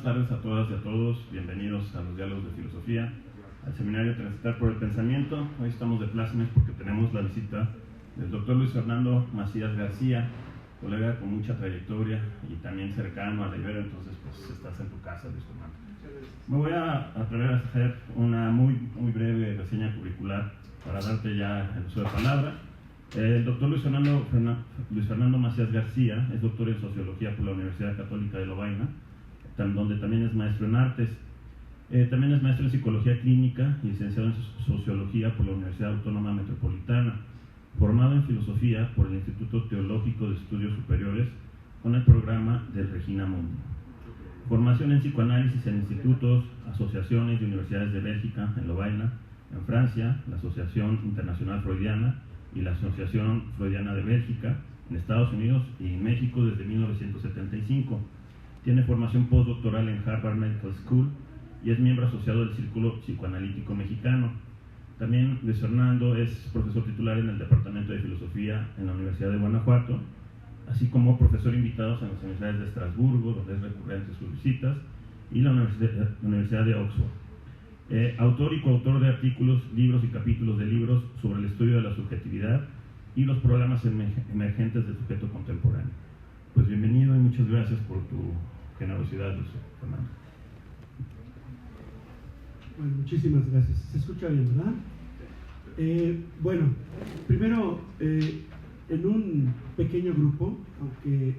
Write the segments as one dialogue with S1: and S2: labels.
S1: buenas tardes a todas y a todos. Bienvenidos a los diálogos de filosofía, al seminario Transitar por el Pensamiento. Hoy estamos de plácemes porque tenemos la visita del doctor Luis Fernando Macías García, colega con mucha trayectoria y también cercano a la Ibero, entonces pues estás en tu casa, Luis Fernando. Me voy a atrever a hacer una muy breve reseña curricular para darte ya el uso de palabra. El doctor Luis Fernando Macías García es doctor en Sociología por la Universidad Católica de Lovaina, donde también es maestro en Artes. También es maestro en Psicología Clínica y licenciado en Sociología por la Universidad Autónoma Metropolitana, formado en Filosofía por el Instituto Teológico de Estudios Superiores con el programa del Regina Mundi. Formación en psicoanálisis en institutos, asociaciones y universidades de Bélgica, en Lovaina, en Francia, la Asociación Internacional Freudiana y la Asociación Freudiana de Bélgica, en Estados Unidos y en México desde 1975. Tiene formación postdoctoral en Harvard Medical School y es miembro asociado del Círculo Psicoanalítico Mexicano. También Luis Fernando es profesor titular en el Departamento de Filosofía en la Universidad de Guanajuato, así como profesor invitado en las universidades de Estrasburgo, donde es recurrente sus visitas, y la Universidad de Oxford. Autor y coautor de artículos, libros y capítulos de libros sobre el estudio de la subjetividad y los problemas emergentes del sujeto contemporáneo. Pues bienvenido y muchas gracias por tu generosidad, Luis Fernando.
S2: Bueno, muchísimas gracias. ¿Se escucha bien, verdad? Bueno, primero, en un pequeño grupo, aunque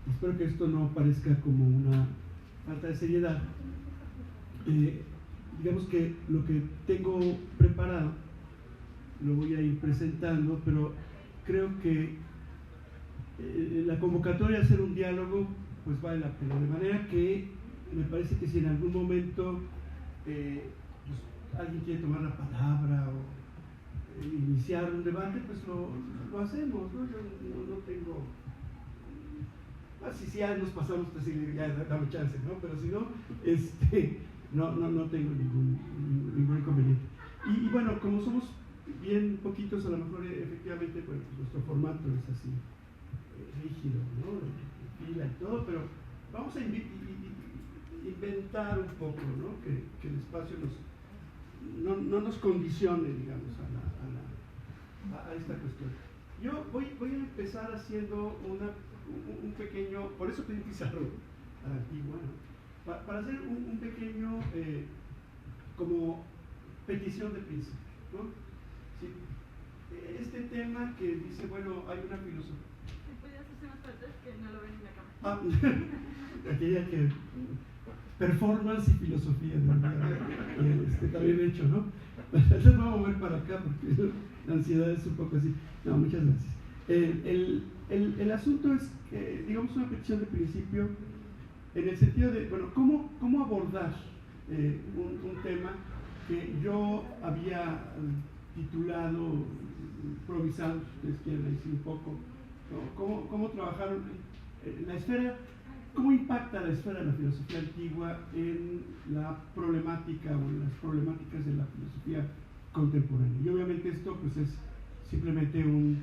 S2: espero que esto no parezca como una falta de seriedad, digamos que lo que tengo preparado lo voy a ir presentando, pero creo que la convocatoria a hacer un diálogo pues vale la pena, de manera que me parece que si en algún momento pues, alguien quiere tomar la palabra o iniciar un debate, pues lo hacemos, ¿no? Yo no tengo... si ya nos pasamos, pues ya dame chance, ¿no? Pero si no, no tengo ningún inconveniente. Y bueno, como somos bien poquitos, a lo mejor efectivamente pues, nuestro formato es así, rígido, ¿no? Fila y todo, pero vamos a inventar un poco, ¿no? Que el espacio no nos condicione, digamos, a esta cuestión. Yo voy a empezar haciendo un pequeño, por eso pedí pizarro a la antigua, ¿no? Para hacer un pequeño como petición de principio, ¿no? Sí, este tema que dice, bueno, hay una filosofía.
S3: ¿Podrías hacer más partes que no lo ven en la cámara?
S2: Aquella que performance y filosofía, también hecho, ¿no? Entonces me voy a mover para acá porque la ansiedad es un poco así. No, muchas gracias. El asunto es, digamos, una petición de principio en el sentido de, bueno, ¿cómo abordar un tema que yo había titulado, improvisado, si ustedes quieren decir un poco, ¿no? ¿Cómo trabajar la esfera? ¿Cómo impacta la esfera de la filosofía antigua en la problemática o en las problemáticas de la filosofía contemporánea? Y obviamente esto pues es simplemente como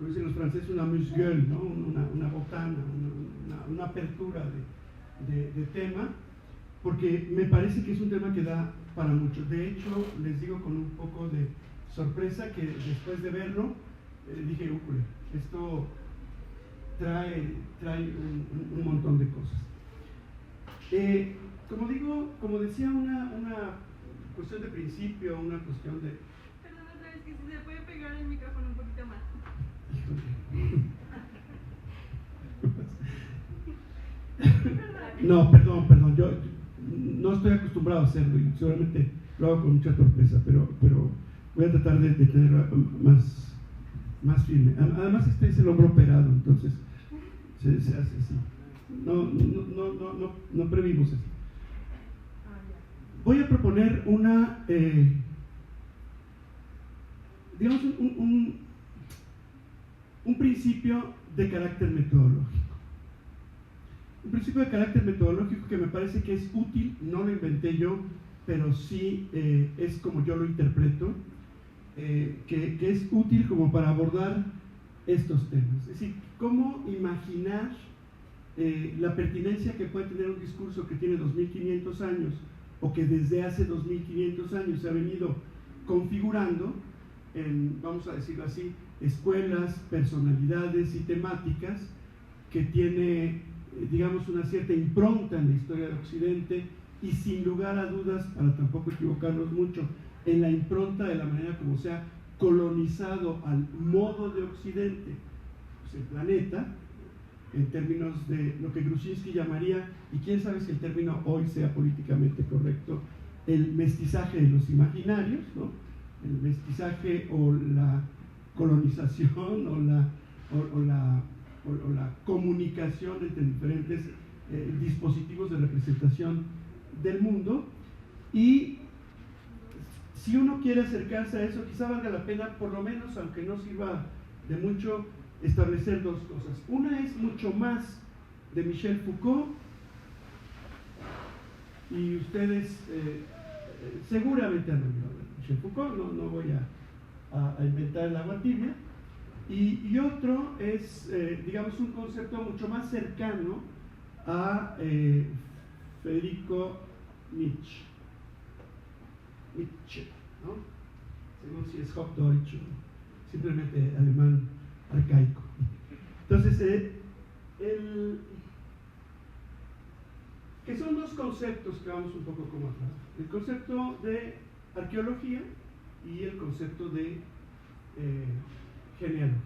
S2: dicen los franceses, una amuse-gueule, ¿no? una botana, una apertura de tema, porque me parece que es un tema que da para mucho. De hecho, les digo con un poco de sorpresa que después de verlo, dije, esto trae un montón de cosas. Como decía, una cuestión de principio, una cuestión de...
S3: Perdón, otra vez, que si se puede pegar el micrófono un poquito más.
S2: No, perdón, yo no estoy acostumbrado a hacerlo y seguramente lo hago con mucha torpeza, pero voy a tratar de tener más firme. Además este es el hombro operado, entonces se hace así. No previmos eso. Voy a proponer digamos un principio de carácter metodológico. Un principio de carácter metodológico que me parece que es útil, no lo inventé yo, pero sí es como yo lo interpreto, que es útil como para abordar estos temas. Es decir, cómo imaginar la pertinencia que puede tener un discurso que tiene 2500 años o que desde hace 2500 años se ha venido configurando en, vamos a decirlo así, escuelas, personalidades y temáticas, que tiene, digamos, una cierta impronta en la historia de Occidente y sin lugar a dudas, para tampoco equivocarnos mucho, en la impronta de la manera como se ha colonizado al modo de Occidente, pues el planeta, en términos de lo que Grushinsky llamaría, y quién sabe si el término hoy sea políticamente correcto, el mestizaje de los imaginarios, ¿no? El mestizaje o la colonización o la comunicación entre diferentes dispositivos de representación del mundo. Y si uno quiere acercarse a eso, quizá valga la pena, por lo menos, aunque no sirva de mucho, establecer dos cosas. Una es mucho más de Michel Foucault, y ustedes seguramente han oído de Michel Foucault, no voy a inventar el agua tibia. Y otro es, digamos, un concepto mucho más cercano a Federico Nietzsche, ¿no? Según si es Hochdeutsch o simplemente alemán arcaico. Entonces, que son dos conceptos que vamos un poco como atrás: el concepto de arqueología y el concepto de genealogía.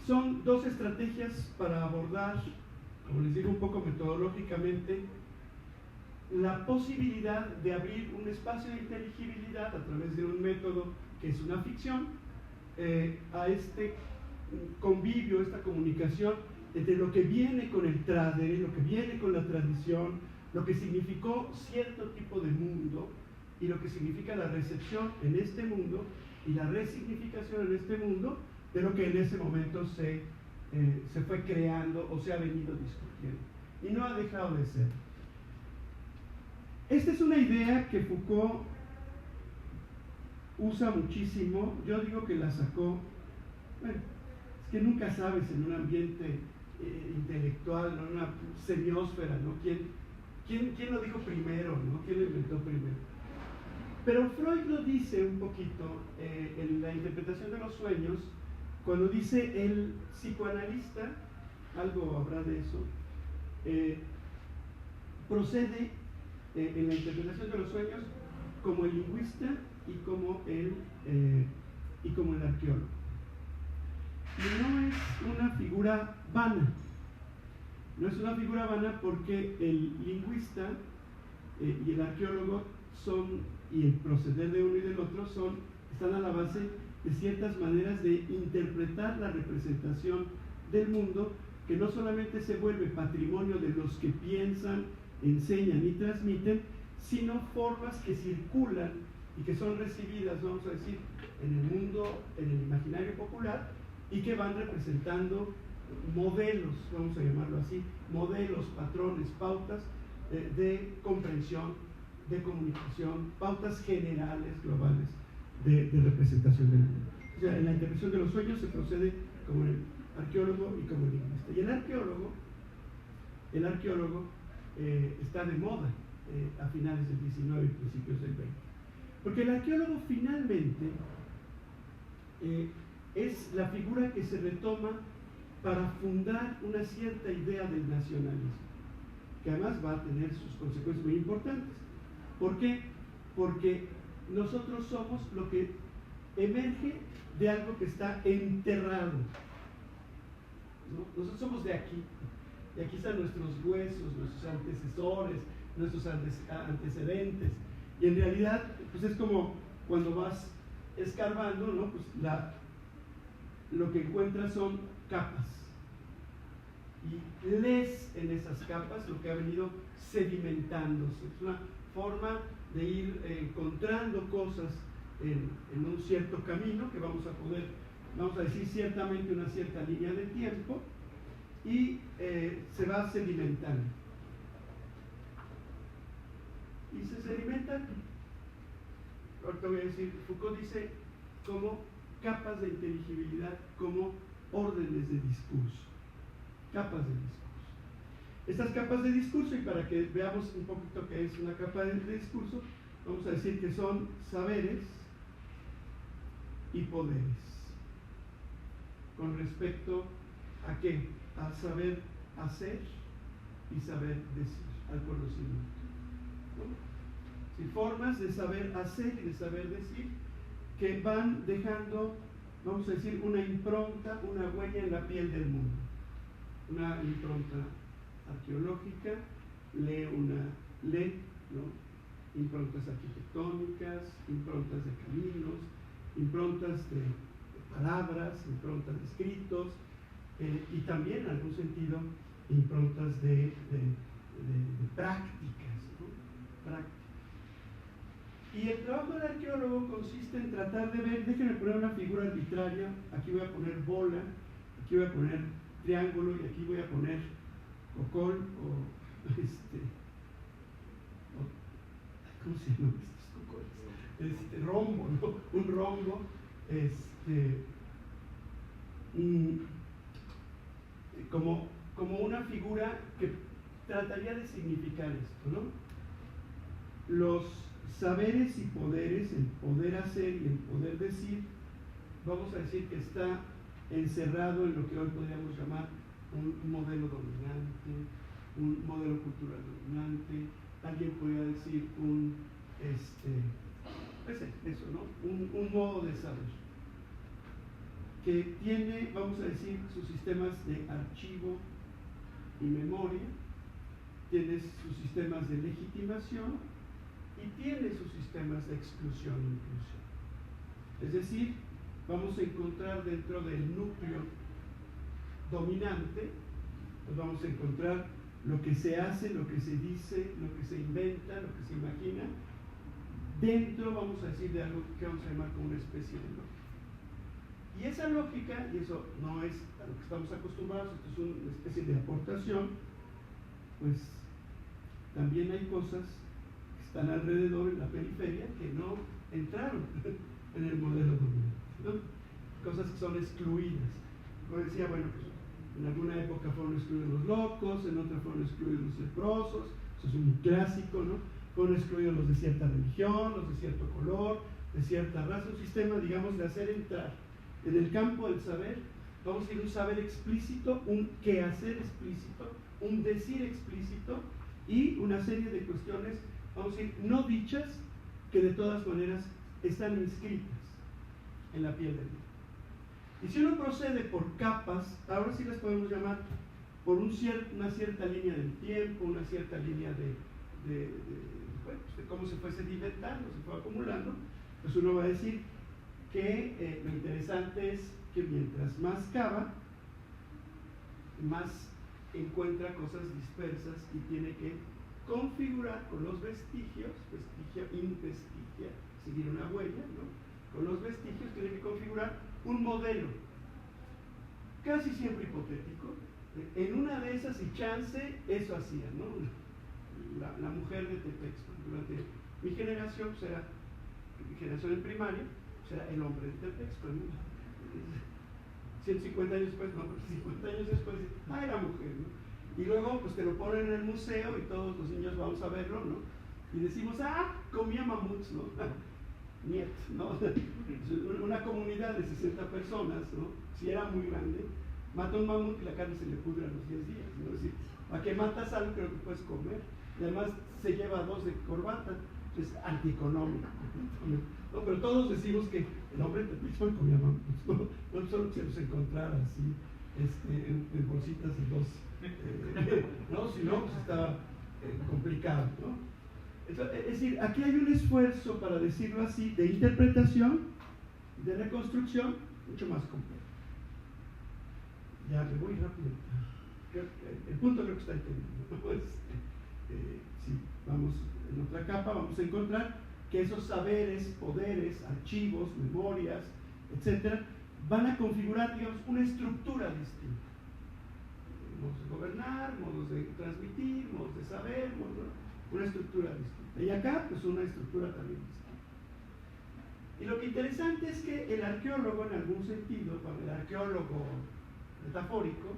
S2: Son dos estrategias para abordar, como les digo, un poco metodológicamente, la posibilidad de abrir un espacio de inteligibilidad a través de un método que es una ficción, a este convivio, esta comunicación entre lo que viene con el tradere, lo que viene con la tradición, lo que significó cierto tipo de mundo y lo que significa la recepción en este mundo y la resignificación en este mundo de lo que en ese momento se fue creando o se ha venido discutiendo. Y no ha dejado de ser. Esta es una idea que Foucault usa muchísimo. Yo digo que la sacó, bueno, es que nunca sabes en un ambiente intelectual, ¿no? En una semiósfera, ¿no? ¿Quién lo dijo primero, ¿no? ¿Quién lo inventó primero? Pero Freud lo dice un poquito en la interpretación de los sueños, cuando dice el psicoanalista, algo habrá de eso, procede en la interpretación de los sueños como el lingüista y como el arqueólogo. Y no es una figura vana. No es una figura vana porque el lingüista y el arqueólogo y el proceder de uno y del otro están a la base de ciertas maneras de interpretar la representación del mundo, que no solamente se vuelve patrimonio de los que piensan, enseñan y transmiten, sino formas que circulan y que son recibidas, vamos a decir, en el mundo, en el imaginario popular, y que van representando modelos, vamos a llamarlo así, modelos, patrones, pautas de comprensión, de comunicación, pautas generales, globales de representación del mundo. O sea, en la interpretación de los sueños se procede como el arqueólogo y como el lingüista. Y el arqueólogo está de moda a finales del 19 y principios del 20. Porque el arqueólogo finalmente es la figura que se retoma para fundar una cierta idea del nacionalismo, que además va a tener sus consecuencias muy importantes. ¿Por qué? Porque nosotros somos lo que emerge de algo que está enterrado, ¿no? Nosotros somos de aquí, y aquí están nuestros huesos, nuestros antecesores, nuestros antecedentes, y en realidad pues es como cuando vas escarbando, ¿no? Pues lo que encuentras son capas, y lees en esas capas lo que ha venido sedimentándose. Es una forma de ir encontrando cosas en un cierto camino que vamos a decir ciertamente una cierta línea de tiempo, y se va sedimentando. Y se sedimentan, ahorita voy a decir, Foucault dice como capas de inteligibilidad, como órdenes de discurso, capas de discurso. Estas capas de discurso, y para que veamos un poquito qué es una capa de discurso, vamos a decir que son saberes y poderes. ¿Con respecto a qué? Al saber hacer y saber decir, al conocimiento, ¿no? Sí, formas de saber hacer y de saber decir que van dejando, vamos a decir, una impronta, una huella en la piel del mundo. Una impronta arqueológica, ¿no? Improntas arquitectónicas, improntas de caminos, improntas de palabras, improntas de escritos, y también en algún sentido improntas de prácticas, ¿no? Prácticas. Y el trabajo del arqueólogo consiste en tratar de ver, déjenme poner una figura arbitraria, aquí voy a poner bola, aquí voy a poner triángulo y aquí voy a poner cocol ¿cómo se llaman estos cocoles? Rombo, ¿no? Un rombo, como una figura que trataría de significar esto, ¿no? Los saberes y poderes, el poder hacer y el poder decir, vamos a decir que está encerrado en lo que hoy podríamos llamar un modelo dominante, un modelo cultural dominante, alguien podría decir eso, ¿no? Un modo de saber que tiene, vamos a decir, sus sistemas de archivo y memoria, tiene sus sistemas de legitimación y tiene sus sistemas de exclusión e inclusión. Es decir, vamos a encontrar dentro del núcleo dominante, pues vamos a encontrar lo que se hace, lo que se dice, lo que se inventa, lo que se imagina, dentro, vamos a decir, de algo que vamos a llamar como una especie de lógica. Y esa lógica, y eso no es a lo que estamos acostumbrados, esto es una especie de aportación, pues también hay cosas que están alrededor en la periferia que no entraron en el modelo dominante, ¿no? Cosas que son excluidas. Como decía, bueno, pues en alguna época fueron excluidos los locos, en otra fueron excluidos los leprosos, eso es un clásico, ¿no? Fueron excluidos los de cierta religión, los de cierto color, de cierta raza, un sistema, digamos, de hacer entrar en el campo del saber, vamos a decir, un saber explícito, un quehacer explícito, un decir explícito y una serie de cuestiones, vamos a decir, no dichas, que de todas maneras están inscritas en la piel del mundo. Y si uno procede por capas, ahora sí las podemos llamar por una cierta línea del tiempo, una cierta línea de cómo se fue sedimentando, se fue acumulando, pues uno va a decir que lo interesante es que mientras más cava, más encuentra cosas dispersas y tiene que configurar con los vestigios, investigia, seguir una huella, ¿no? Con los vestigios tiene que configurar un modelo, casi siempre hipotético. En una de esas, y chance, eso hacía, ¿no? La mujer de Tepexpan. Durante mi generación, pues era, mi generación en primaria, pues era el hombre de Tepexpan, ¿no? 150 años después, no, 50 años después, era mujer, ¿no? Y luego, pues te lo ponen en el museo y todos los niños vamos a verlo, ¿no? Y decimos, comía mamuts, ¿no? Niet, ¿no? Una comunidad de 60 personas, ¿no? Si era muy grande, mata un mamut y la carne se le pudre a los 10 días, ¿no? Es decir, ¿para qué matas algo que no te puedes comer? Y además se lleva 2 de corbata, es antieconómico, ¿no? Pero todos decimos que el hombre de Tepexpan comía mamuts, no solo que se los encontrara así, en bolsitas de 2, ¿no? Si no, pues estaba complicado, ¿no? Es decir, aquí hay un esfuerzo, para decirlo así, de interpretación, de reconstrucción, mucho más complejo. Ya me voy rápido. El punto creo que está entendido. Si vamos en otra capa, vamos a encontrar que esos saberes, poderes, archivos, memorias, etcétera, van a configurar, digamos, una estructura distinta. Modos de gobernar, modos de transmitir, modos de saber, una estructura distinta. Y acá, pues una estructura también distinta. Y lo que interesante es que el arqueólogo, en algún sentido, cuando el arqueólogo metafórico,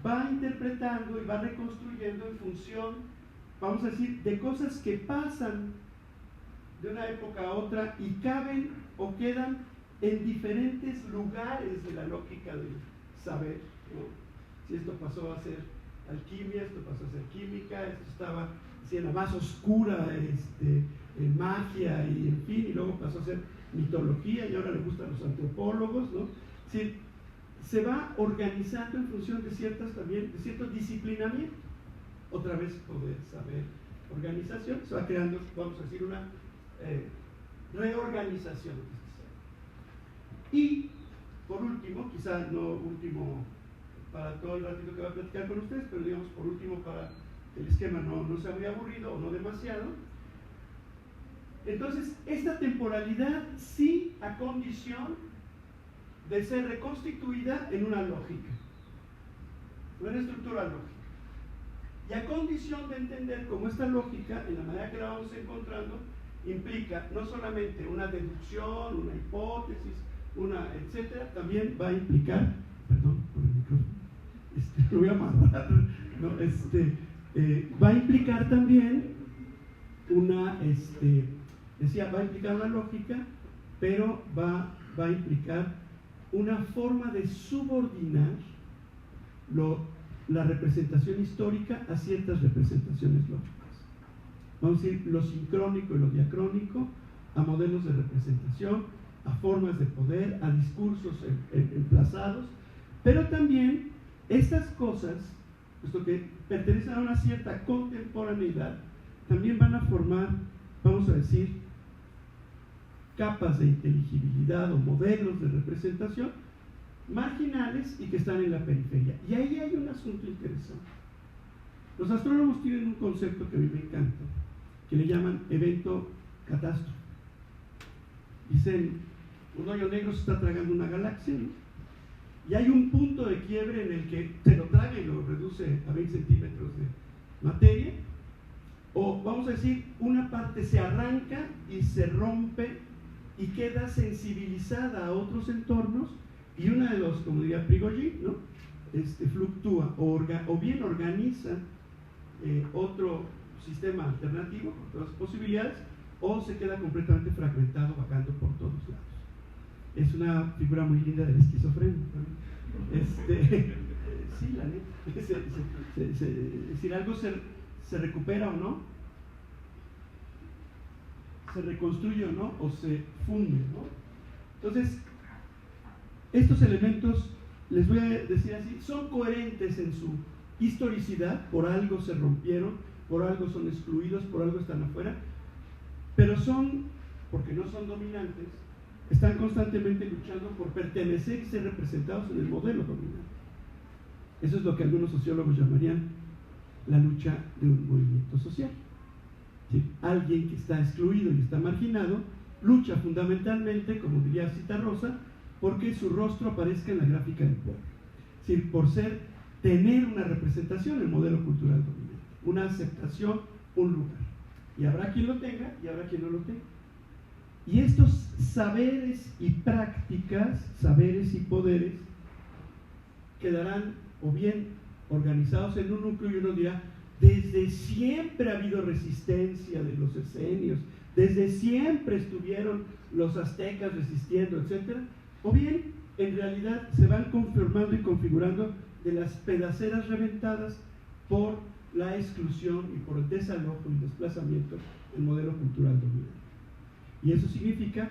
S2: va interpretando y va reconstruyendo en función, vamos a decir, de cosas que pasan de una época a otra y caben o quedan en diferentes lugares de la lógica del saber, ¿no? Si esto pasó a ser alquimia, esto pasó a ser química, esto estaba en la más oscura en magia y en fin, y luego pasó a ser mitología y ahora le gustan los antropólogos, ¿no? Es decir, se va organizando en función de cierto disciplinamiento. Otra vez poder, saber, organización, se va creando, vamos a decir, una reorganización. Y por último, quizá no último para todo el ratito que voy a platicar con ustedes, pero digamos por último para que el esquema no sea muy aburrido o no demasiado. Entonces, esta temporalidad sí a condición de ser reconstituida en una lógica, una estructura lógica. Y a condición de entender cómo esta lógica, en la manera que la vamos encontrando, implica no solamente una deducción, una hipótesis, etcétera, también va a implicar, perdón por el micrófono, lo voy a amarrar, ¿no? Va a implicar también va a implicar una lógica, pero va a implicar una forma de subordinar la representación histórica a ciertas representaciones lógicas. Vamos a decir lo sincrónico y lo diacrónico a modelos de representación, a formas de poder, a discursos emplazados, pero también estas cosas, puesto que pertenecen a una cierta contemporaneidad, también van a formar, vamos a decir, capas de inteligibilidad o modelos de representación marginales y que están en la periferia. Y ahí hay un asunto interesante. Los astrónomos tienen un concepto que a mí me encanta, que le llaman evento catástrofe. Dicen, un hoyo negro se está tragando una galaxia, ¿no? Y hay un punto de quiebre en el que se lo traga y lo reduce a 20 centímetros de materia, o vamos a decir, una parte se arranca y se rompe y queda sensibilizada a otros entornos, y una de los, como diría Prigogine, ¿no? Fluctúa o bien organiza otro sistema alternativo con todas las posibilidades, o se queda completamente fragmentado, vagando por todos lados. Es una figura muy linda de la esquizofrenia, ¿no? Sí, la neta. Es decir, algo se recupera o no, se reconstruye o no, o se funde, ¿no? Entonces, estos elementos, les voy a decir así, son coherentes en su historicidad, por algo se rompieron, por algo son excluidos, por algo están afuera, pero porque no son dominantes, están constantemente luchando por pertenecer y ser representados en el modelo dominante. Eso es lo que algunos sociólogos llamarían la lucha de un movimiento social. ¿Sí? Alguien que está excluido y está marginado lucha fundamentalmente, como diría Citarrosa, porque su rostro aparezca en la gráfica del pueblo. Es decir, por tener una representación en el modelo cultural dominante, una aceptación, un lugar. Y habrá quien lo tenga y habrá quien no lo tenga. Y estos saberes y prácticas, saberes y poderes, quedarán o bien organizados en un núcleo, y uno dirá, desde siempre ha habido resistencia de los esenios, desde siempre estuvieron los aztecas resistiendo, etc. O bien, en realidad, se van conformando y configurando de las pedaceras reventadas por la exclusión y por el desalojo y desplazamiento del modelo cultural dominante. Y eso significa,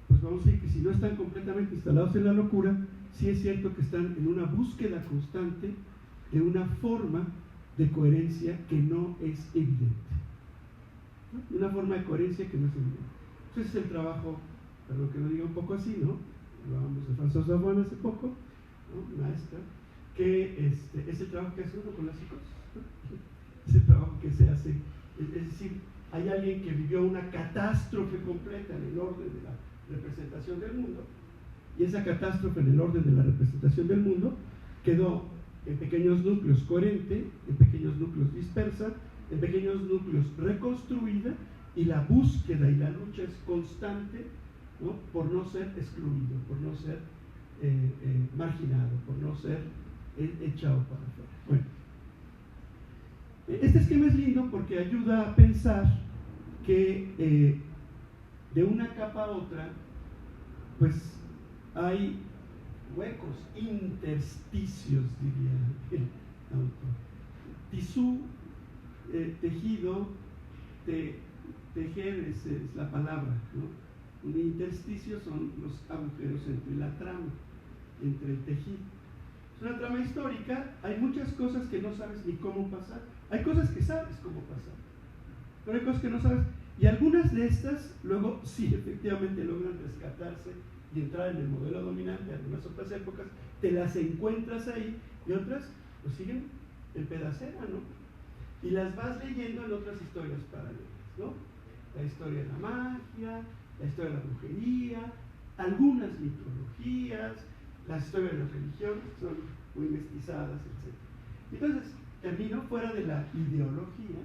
S2: pues vamos a decir que si no están completamente instalados en la locura, sí es cierto que están en una búsqueda constante de una forma de coherencia que no es evidente, ¿no? Una forma de coherencia que no es evidente. Entonces es el trabajo, perdón que lo diga un poco así, ¿no? Hablábamos de François Sauvage hace poco, ¿no? Maestra, que es el trabajo que hace uno con la psicosis, ¿no? Es el trabajo que se hace, es decir, hay alguien que vivió una catástrofe completa en el orden de la representación del mundo, y esa catástrofe en el orden de la representación del mundo quedó en pequeños núcleos coherente, en pequeños núcleos dispersa, en pequeños núcleos reconstruida, y la búsqueda y la lucha es constante, ¿no? Por no ser excluido, por no ser marginado, por no ser echado para afuera. Bueno, este esquema es lindo porque ayuda a pensar que de una capa a otra, pues hay huecos, intersticios, diría el autor. Tisú, tejido, tejer es la palabra, ¿no? Un intersticio son los agujeros entre la trama, entre el tejido. Es una trama histórica, hay muchas cosas que no sabes ni cómo pasar, hay cosas que sabes cómo pasar, pero hay cosas que no sabes, y algunas de estas luego sí efectivamente logran rescatarse y entrar en el modelo dominante. Algunas otras épocas te las encuentras ahí y otras pues siguen en pedacera, ¿no? Y las vas leyendo en otras historias paralelas, ¿no? La historia de la magia, la historia de la brujería, algunas mitologías, las historias de las religiones, que son muy mestizadas, etc. Entonces, termino fuera de la ideología,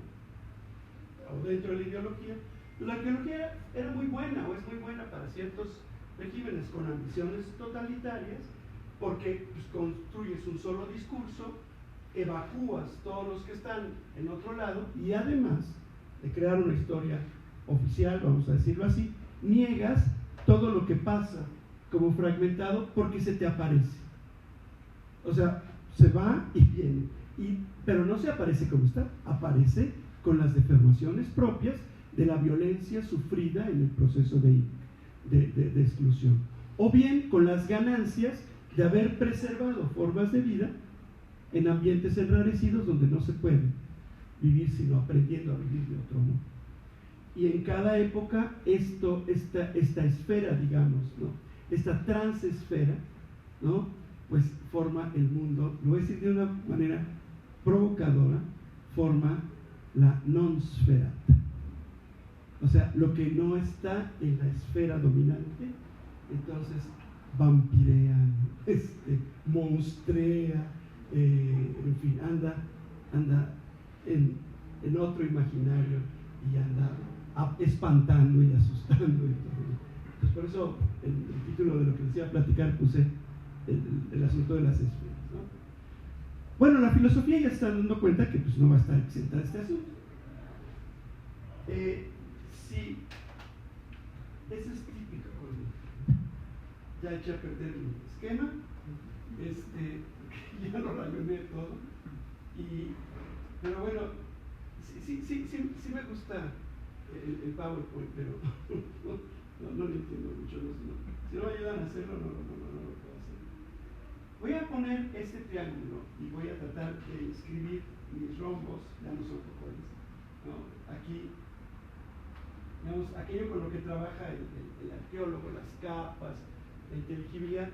S2: o dentro de la ideología. Pues la arqueología era muy buena, o es muy buena para ciertos regímenes con ambiciones totalitarias, porque pues, construyes un solo discurso, evacúas todos los que están en otro lado, y además de crear una historia oficial, vamos a decirlo así, niegas todo lo que pasa como fragmentado porque se te aparece. O sea, se va y viene, pero no se aparece como está, aparece con las deformaciones propias de la violencia sufrida en el proceso de exclusión, o bien con las ganancias de haber preservado formas de vida en ambientes enrarecidos donde no se puede vivir sino aprendiendo a vivir de otro modo. Y en cada época esta esfera, digamos, ¿no? Esta transesfera, ¿no? Pues forma el mundo, lo voy a decir de una manera provocadora, forma la non-sferata. O sea, lo que no está en la esfera dominante, entonces vampirea, monstrea, en fin, anda en otro imaginario y anda espantando y asustando y todo. Entonces, por eso el título de lo que les iba a platicar puse el asunto de las esferas, ¿no? Bueno, la filosofía ya se está dando cuenta que pues, no va a estar exenta de este asunto. Sí, eso es típico conmigo. Ya eché a perder mi esquema, ya lo rayoné todo, pero bueno, sí me gusta el PowerPoint, pero no lo entiendo mucho. Si no me ayudan a hacerlo, no lo puedo hacer. Voy a poner este triángulo y voy a tratar de escribir mis rombos, ya no son cuáles, ¿no? Aquí, digamos, aquello con lo que trabaja el arqueólogo, las capas, la inteligibilidad,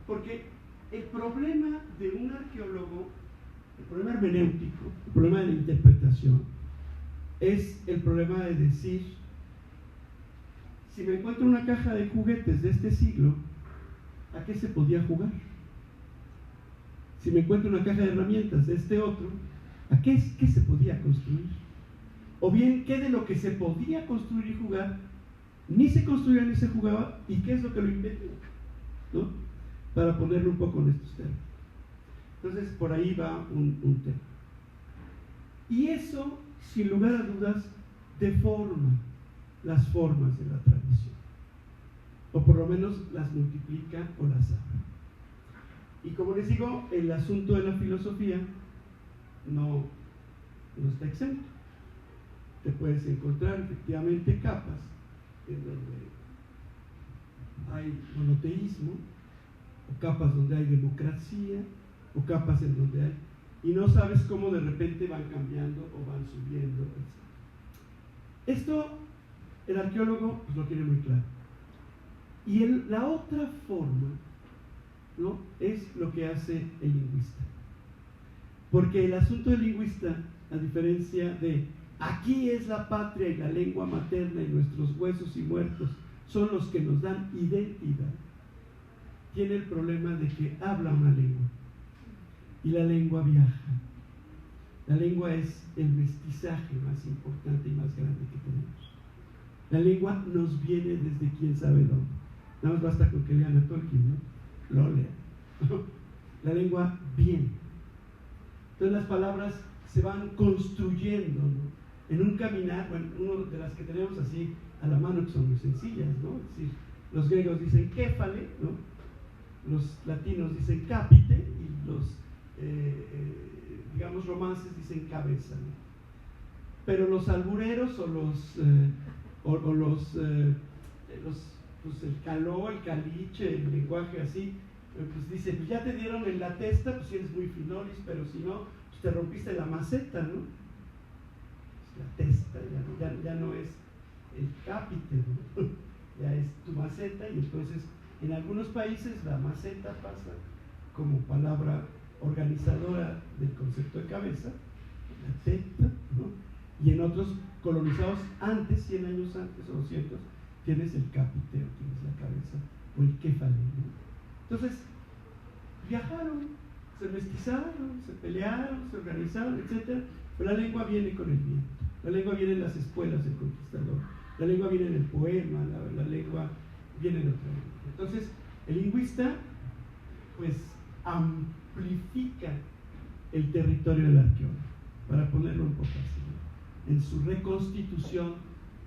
S2: porque el problema de un arqueólogo, el problema hermenéutico, el problema de la interpretación, es el problema de decir, si me encuentro una caja de juguetes de este siglo, ¿a qué se podía jugar? Si me encuentro una caja de herramientas de este otro, ¿a qué se podía construir? O bien, ¿qué de lo que se podía construir y jugar ni se construía ni se jugaba? ¿Y qué es lo que lo inventó? ¿No? Para ponerlo un poco en estos términos. Entonces, por ahí va un tema. Y eso, sin lugar a dudas, deforma las formas de la tradición. O por lo menos las multiplica o las abre. Y como les digo, el asunto de la filosofía no está exento. Te puedes encontrar efectivamente capas en donde hay monoteísmo, o capas donde hay democracia, o capas en donde hay, y no sabes cómo de repente van cambiando o van subiendo, etc. Esto el arqueólogo pues, lo tiene muy claro. Y la otra forma, ¿no?, es lo que hace el lingüista. Porque el asunto del lingüista, a diferencia de aquí es la patria y la lengua materna y nuestros huesos y muertos son los que nos dan identidad, tiene el problema de que habla una lengua y la lengua viaja. La lengua es el mestizaje más importante y más grande que tenemos. La lengua nos viene desde quién sabe dónde. Nada más basta con que lean a Tolkien, ¿no? Lo lean. la lengua bien. Entonces las palabras se van construyendo, ¿no? En un caminar, bueno, una de las que tenemos así a la mano que son muy sencillas, ¿no? Es decir, los griegos dicen kéfale, ¿no? Los latinos dicen capite y los, digamos, romances dicen cabeza, ¿no? Pero los albureros pues el caló, el caliche, el lenguaje así, pues dice, pues ya te dieron en la testa, pues si eres muy finolis, pero si no, pues te rompiste la maceta, ¿no? Pues la testa ya no es el cápite, ¿no? Ya es tu maceta, y entonces en algunos países la maceta pasa como palabra organizadora del concepto de cabeza, la teta, ¿no? Y en otros colonizados antes, 100 años antes o 200, tienes el cápite o tienes la cabeza o el kéfale, ¿no? Entonces, viajaron, se mestizaron, se pelearon, se organizaron, etc. Pero la lengua viene con el viento, la lengua viene en las escuelas del conquistador, la lengua viene en el poema, la lengua viene en otra lengua. Entonces, el lingüista, pues, amplifica el territorio del arqueólogo, para ponerlo un poco así, ¿no? En su reconstitución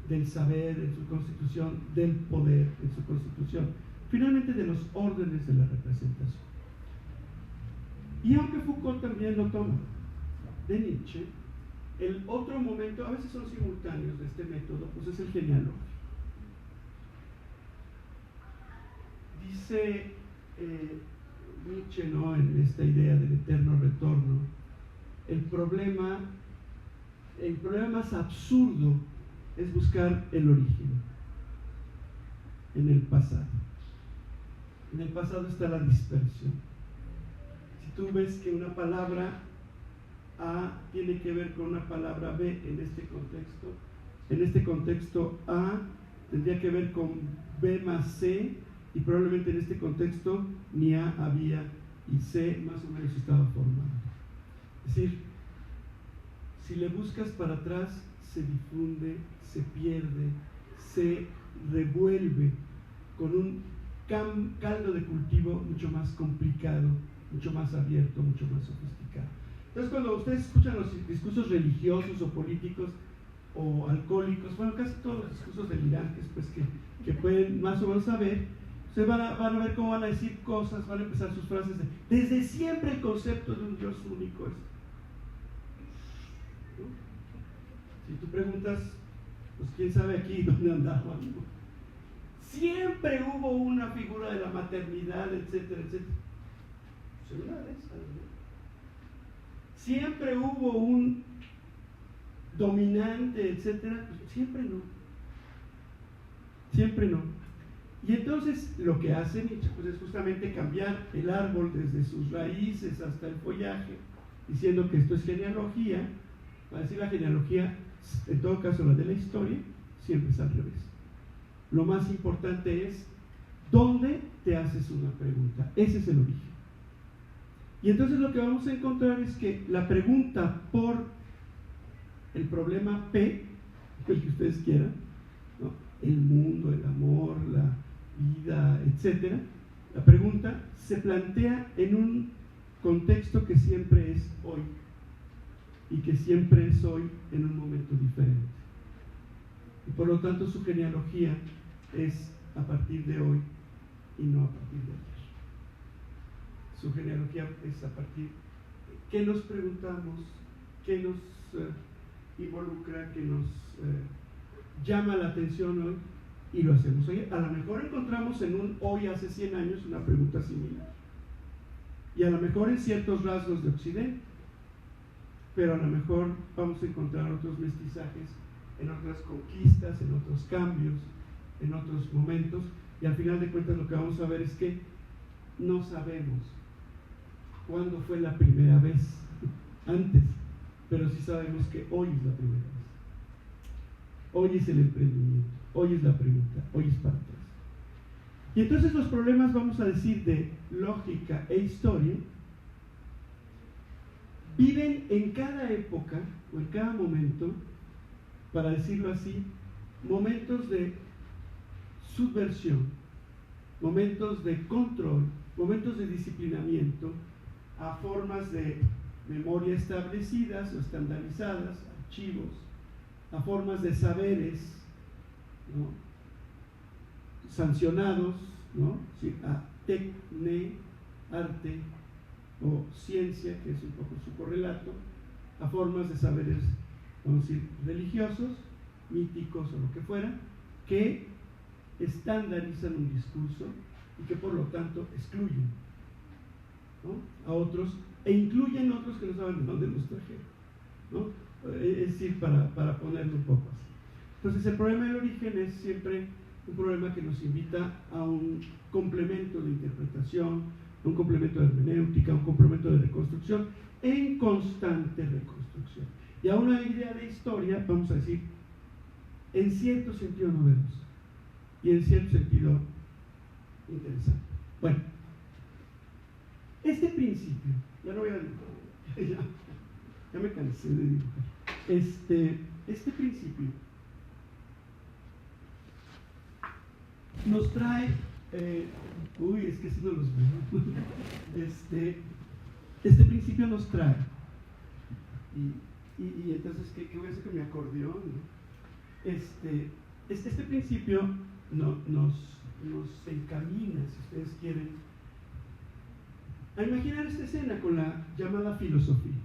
S2: del saber, en su constitución del poder, en su constitución, finalmente, de los órdenes de la representación. Y aunque Foucault también lo toma de Nietzsche, el otro momento, a veces son simultáneos de este método, pues es el genealógico. Dice Nietzsche, ¿no?, en esta idea del eterno retorno, el problema más absurdo es buscar el origen en el pasado. En el pasado está la dispersión. Si tú ves que una palabra A tiene que ver con una palabra B en este contexto A tendría que ver con B más C, y probablemente en este contexto ni A había y C más o menos estaba formado. Es decir, si le buscas para atrás, se difunde, se pierde, se revuelve con un caldo de cultivo mucho más complicado, mucho más abierto, mucho más sofisticado. Entonces, cuando ustedes escuchan los discursos religiosos o políticos o alcohólicos, bueno, casi todos los discursos delirantes, pues que pueden más o menos saber, ustedes van a ver cómo van a decir cosas, van a empezar sus frases desde siempre el concepto de un Dios único es. Si tú preguntas, pues quién sabe aquí dónde andaban, ¿no? Siempre hubo una figura de la maternidad, etcétera, etcétera. Pues una de esas, ¿no? Siempre hubo un dominante, etcétera. Pues siempre no. Siempre no. Y entonces lo que hace Nietzsche, pues, es justamente cambiar el árbol desde sus raíces hasta el follaje, diciendo que esto es genealogía. Para decir la genealogía, en todo caso la de la historia, siempre es al revés. Lo más importante es dónde te haces una pregunta. Ese es el origen. Y entonces lo que vamos a encontrar es que la pregunta por el problema P, el que ustedes quieran, ¿no?, el mundo, el amor, la vida, etc., la pregunta se plantea en un contexto que siempre es hoy, y que siempre es hoy en un momento diferente. Y por lo tanto su genealogía es a partir de hoy y no a partir de ayer. Su genealogía es a partir de qué nos preguntamos, qué nos involucra, qué nos llama la atención hoy, y lo hacemos hoy. A lo mejor encontramos en un hoy hace 100 años una pregunta similar, y a lo mejor en ciertos rasgos de Occidente, pero a lo mejor vamos a encontrar otros mestizajes en otras conquistas, en otros cambios, en otros momentos, y al final de cuentas lo que vamos a ver es que no sabemos cuándo fue la primera vez antes, pero sí sabemos que hoy es la primera vez. Hoy es el emprendimiento, hoy es la pregunta, hoy es para atrás. Y entonces los problemas, vamos a decir, de lógica e historia, viven en cada época o en cada momento, para decirlo así, momentos de subversión, momentos de control, momentos de disciplinamiento, a formas de memoria establecidas o estandarizadas, archivos, a formas de saberes, ¿no?, sancionados, ¿no?, sí, a tecne, arte, o ciencia, que es un poco su correlato, a formas de saberes, vamos a decir, religiosos, míticos o lo que fuera, que estandarizan un discurso y que por lo tanto excluyen, ¿no?, a otros e incluyen otros que no saben de dónde los trajeron, ¿no? Es decir, para ponerlo un poco así. Entonces el problema del origen es siempre un problema que nos invita a un complemento de interpretación, a un complemento de hermenéutica, a un complemento de reconstrucción en constante reconstrucción, y a una idea de historia, vamos a decir, en cierto sentido novedosa y en cierto sentido interesante. Bueno, este principio, ya no voy a dibujar, ya me cansé de dibujar. Este principio nos trae, es que si no los veo, este principio nos trae, y entonces, ¿qué voy a hacer con mi acordeón, ¿no? Este principio nos encamina, si ustedes quieren, a imaginar esta escena con la llamada filosofía.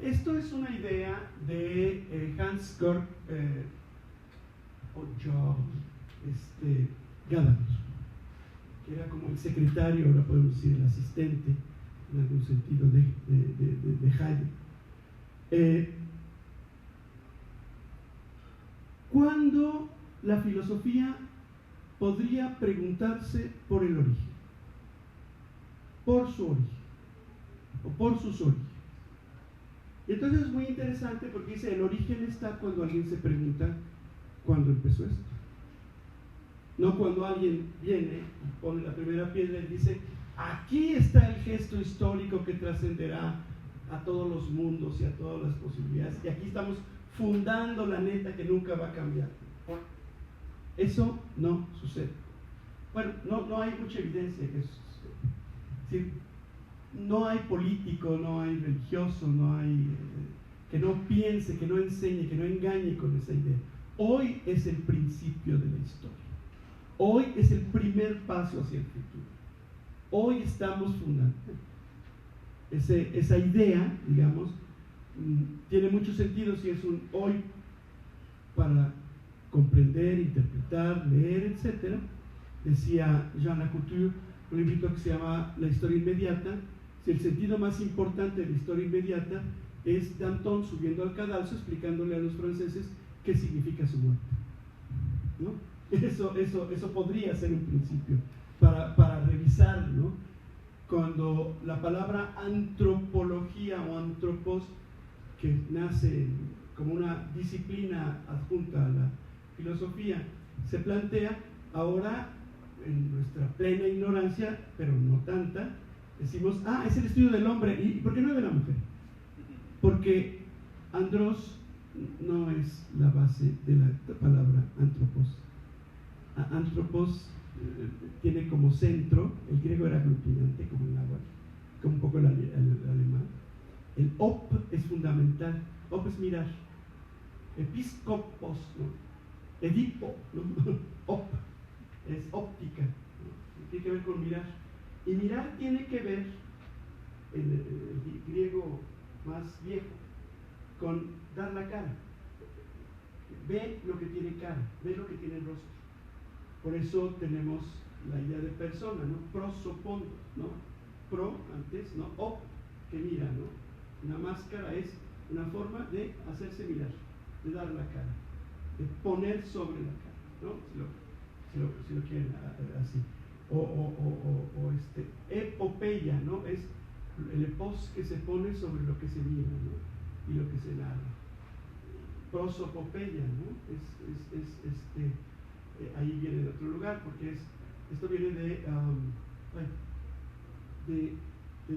S2: Esto es una idea de Hans-Georg Gadamer, que era como el secretario, ahora podemos decir el asistente, en algún sentido, de Heidegger. ¿Cuándo la filosofía podría preguntarse por el origen? Por su origen, o por sus orígenes. Y entonces es muy interesante porque dice, el origen está cuando alguien se pregunta cuándo empezó esto. No cuando alguien viene y pone la primera piedra y dice, aquí está el gesto histórico que trascenderá a todos los mundos y a todas las posibilidades, y aquí estamos fundando la neta que nunca va a cambiar. Eso no sucede. Bueno, no hay mucha evidencia que eso suceda. Es decir, no hay político, no hay religioso, no hay que no piense, que no enseñe, que no engañe con esa idea. Hoy es el principio de la historia. Hoy es el primer paso hacia el futuro. Hoy estamos fundando. Esa idea, digamos, tiene mucho sentido si es un hoy para comprender, interpretar, leer, etc. Decía Jean Lacouture, un librito que se llama La historia inmediata. Si el sentido más importante de la historia inmediata es Danton subiendo al cadalso explicándole a los franceses qué significa su muerte, ¿no? Eso podría ser un principio para revisar, ¿no? Cuando la palabra antropología o antropos, que nace como una disciplina adjunta a la filosofía, se plantea, ahora en nuestra plena ignorancia, pero no tanta, decimos, es el estudio del hombre. ¿Y por qué no de la mujer? Porque andros no es la base de la palabra antropos. Antropos tiene como centro, el griego era aglutinante como el agua, como un poco el alemán. El op es fundamental. Op es mirar. Episcopos, ¿no? Edipo, ¿no? Op es óptica, ¿no? Tiene que ver con mirar. Y mirar tiene que ver, en el griego más viejo, con dar la cara. Ve lo que tiene cara, ve lo que tiene rostro. Por eso tenemos la idea de persona, ¿no? Prosopondo, ¿no? Pro antes, ¿no? Op, que mira, ¿no? Una máscara es una forma de hacerse mirar, de dar la cara, de poner sobre la cara, ¿no? Si lo quieren así. O epopeya, ¿no? Es el epos que se pone sobre lo que se mira, ¿no? Y lo que se narra. Prosopopeya, ¿no? Ahí viene de otro lugar, porque esto viene de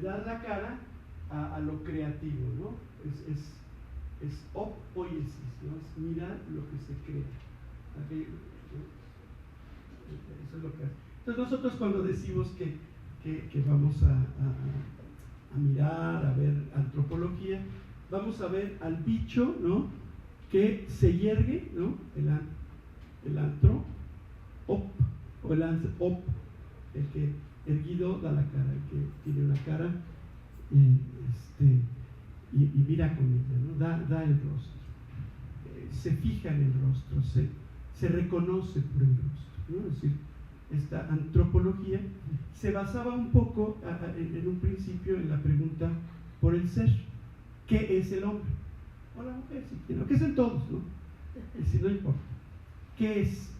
S2: dar la cara a lo creativo, ¿no? Es opoiesis, ¿no? Es mirar lo que se crea. Aquello, ¿no? Eso es lo que hace. Entonces nosotros cuando decimos que que vamos a mirar, a ver antropología, vamos a ver al bicho, ¿no?, que se yergue, ¿no?, el antro, op, o el op, el que erguido da la cara, el que tiene una cara y mira con ella, ¿no?, da el rostro, se fija en el rostro, se reconoce por el rostro, ¿no? Es decir, esta antropología se basaba un poco en un principio en la pregunta por el ser. ¿Qué es el hombre? O la mujer, si quieren, que es en todos, ¿no? Si no importa. ¿Qué es?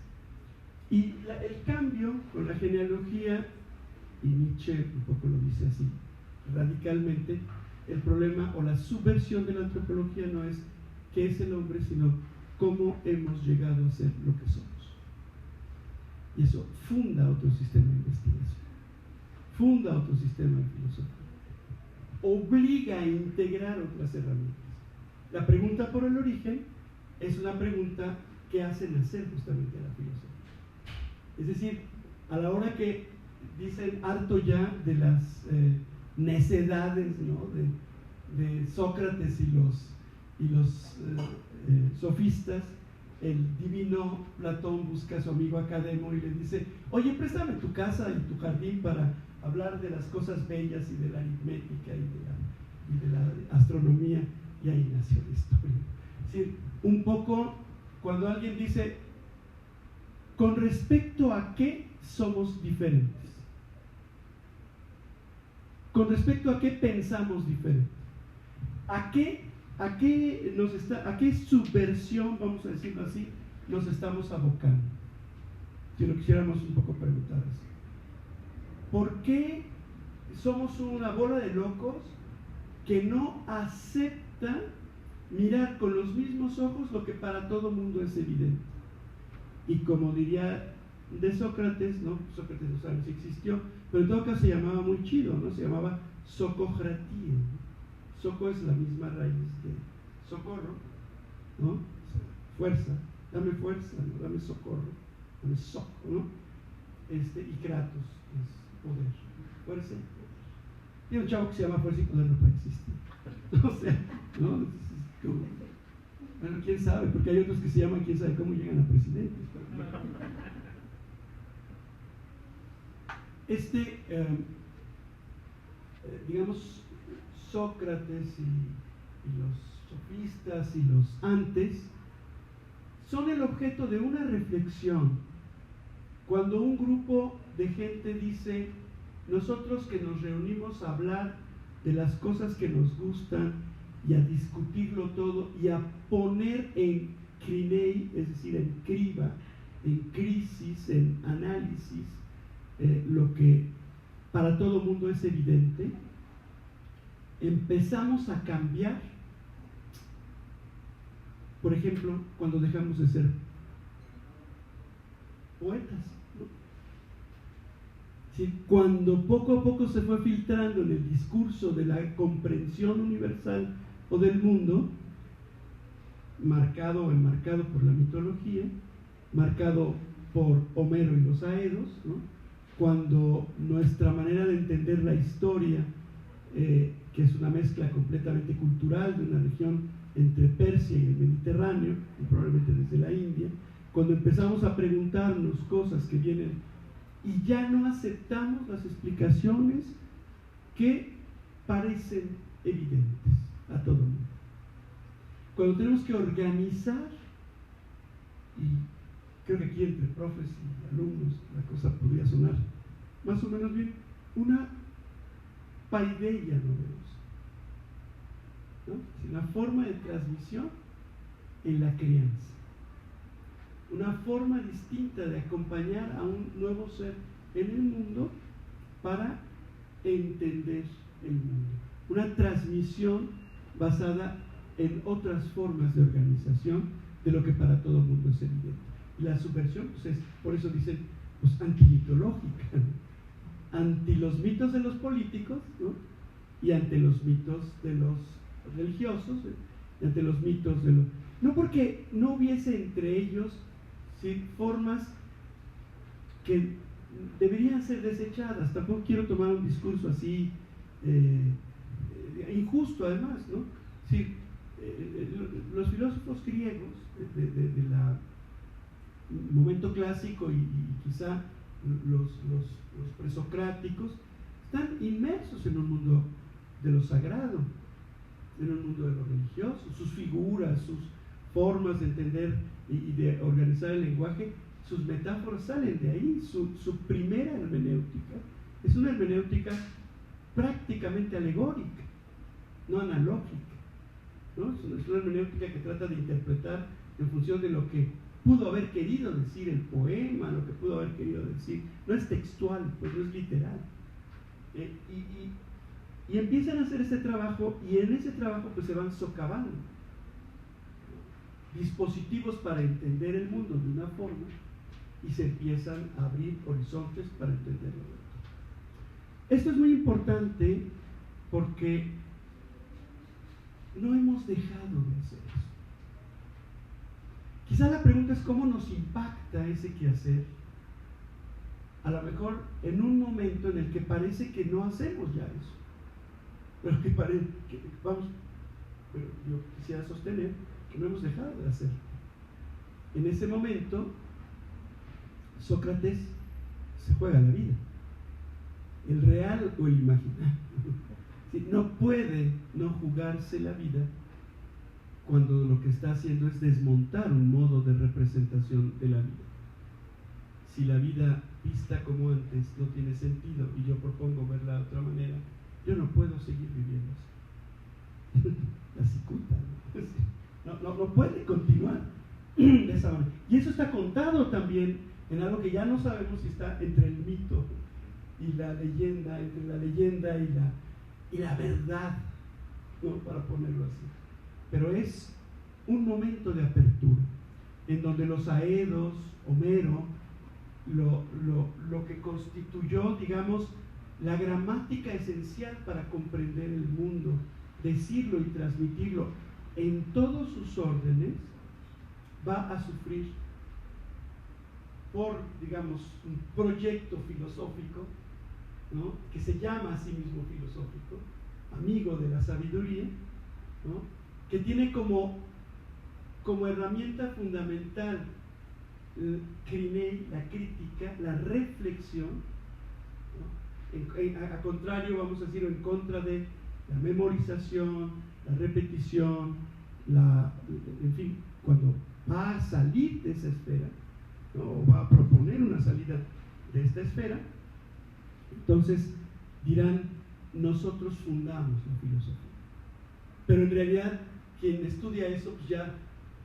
S2: Y el cambio con la genealogía, y Nietzsche un poco lo dice así, radicalmente, el problema o la subversión de la antropología no es qué es el hombre, sino cómo hemos llegado a ser lo que somos. Y eso funda otro sistema de investigación, funda otro sistema de filosofía, obliga a integrar otras herramientas. La pregunta por el origen es una pregunta que hace nacer justamente la filosofía. Es decir, a la hora que dicen harto ya de las necedades, ¿no?, de Sócrates y los sofistas, el divino Platón busca a su amigo Academo y le dice: oye, préstame tu casa y tu jardín para hablar de las cosas bellas y de la aritmética y de la astronomía. Y ahí nació la historia. Es decir, un poco cuando alguien dice: ¿con respecto a qué somos diferentes? ¿Con respecto a qué pensamos diferente? ¿A qué subversión, vamos a decirlo así, nos estamos abocando? Si lo quisiéramos un poco preguntar así. ¿Por qué somos una bola de locos que no acepta mirar con los mismos ojos lo que para todo mundo es evidente? Y como diría de Sócrates, ¿no? Sócrates no sabe si existió, pero en todo caso se llamaba muy chido, ¿no? Se llamaba sococratía, ¿no? Soco es la misma raíz de socorro, ¿no? Fuerza, dame fuerza, ¿no? Dame socorro, dame soco, ¿no? Y kratos es poder, fuerza y poder. Y un chavo que se llama fuerza y poder no puede existir. O sea, ¿no? Como, bueno, quién sabe, porque hay otros que se llaman quién sabe cómo llegan a presidentes. Digamos, Sócrates y los sofistas y los antes son el objeto de una reflexión. Cuando un grupo de gente dice: nosotros que nos reunimos a hablar de las cosas que nos gustan y a discutirlo todo y a poner en crinei, es decir, en criba, en crisis, en análisis, lo que para todo mundo es evidente, empezamos a cambiar. Por ejemplo, cuando dejamos de ser poetas, ¿no? Sí, cuando poco a poco se fue filtrando en el discurso de la comprensión universal o del mundo, marcado o enmarcado por la mitología, marcado por Homero y los Aedos, ¿no? Cuando nuestra manera de entender la historia, que es una mezcla completamente cultural de una región entre Persia y el Mediterráneo, y probablemente desde la India, cuando empezamos a preguntarnos cosas que vienen y ya no aceptamos las explicaciones que parecen evidentes a todo el mundo. Cuando tenemos que organizar, y creo que aquí entre profes y alumnos la cosa podría sonar más o menos bien, una paideia novedosa, ¿no? Una forma de transmisión en la crianza, una forma distinta de acompañar a un nuevo ser en el mundo para entender el mundo, una transmisión basada en otras formas de organización de lo que para todo el mundo es evidente. Y la subversión, pues es, por eso dicen, pues antimitológica, ¿no? Anti los mitos de los políticos, ¿no? Y ante los mitos de los religiosos, y ante los mitos de los... No porque no hubiese entre ellos, ¿sí?, formas que deberían ser desechadas. Tampoco quiero tomar un discurso así injusto, además, ¿no? Sí, los filósofos griegos del momento clásico y quizá los presocráticos están inmersos en un mundo de lo sagrado, en un mundo de lo religioso. Sus figuras, sus formas de entender y de organizar el lenguaje, sus metáforas salen de ahí. Su primera hermenéutica es una hermenéutica prácticamente alegórica, no analógica, ¿no? Es una hermenéutica que trata de interpretar en función de lo que pudo haber querido decir el poema, lo que pudo haber querido decir. No es textual, pues no es literal. Y empiezan a hacer ese trabajo, y en ese trabajo pues se van socavando dispositivos para entender el mundo de una forma, y se empiezan a abrir horizontes para entenderlo de otra. Esto es muy importante porque no hemos dejado de hacer eso. Quizá la pregunta es cómo nos impacta ese quehacer, a lo mejor en un momento en el que parece que no hacemos ya eso, pero pero yo quisiera sostener que no hemos dejado de hacerlo. En ese momento Sócrates se juega la vida, el real o el imaginario. ¿Sí? No puede no jugarse la vida cuando lo que está haciendo es desmontar un modo de representación de la vida. Si la vida vista como antes no tiene sentido y yo propongo verla de otra manera, yo no puedo seguir viviendo así. La cicuta, no puede continuar de esa manera. Y eso está contado también en algo que ya no sabemos si está entre el mito y la leyenda, entre la leyenda y la verdad, ¿no? Para ponerlo así. Pero es un momento de apertura, en donde los aedos, Homero, lo que constituyó, digamos, la gramática esencial para comprender el mundo, decirlo y transmitirlo en todos sus órdenes, va a sufrir por, digamos, un proyecto filosófico, ¿no? Que se llama a sí mismo filosófico, amigo de la sabiduría, ¿no? Que tiene como herramienta fundamental la crítica, la reflexión, ¿no? A contrario, vamos a decir, en contra de la memorización, la repetición, en fin, cuando va a salir de esa esfera, ¿no? O va a proponer una salida de esta esfera, entonces dirán, nosotros fundamos la filosofía. Pero en realidad, quien estudia eso, pues ya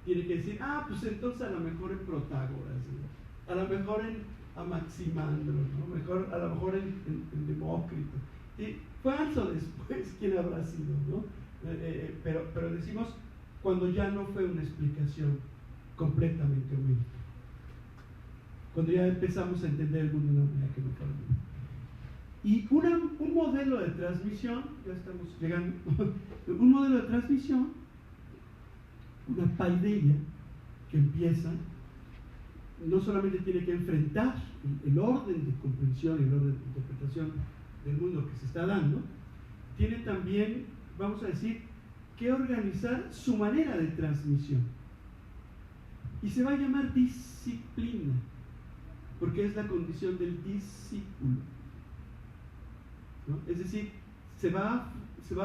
S2: tiene que decir, pues entonces a lo mejor en Protágoras, ¿no? A lo mejor en Anaximandro, ¿no? A lo mejor en Demócrito. ¿Sí? Falso después, ¿quién habrá sido, no? Pero decimos, cuando ya no fue una explicación completamente humilde, cuando ya empezamos a entender el mundo de una manera que no fue humilde. Y un modelo de transmisión, ya estamos llegando, un modelo de transmisión, una paideia que empieza, no solamente tiene que enfrentar el orden de comprensión y el orden de interpretación del mundo que se está dando, tiene también, vamos a decir, que organizar su manera de transmisión. Y se va a llamar disciplina, porque es la condición del discípulo, ¿no? Es decir, se va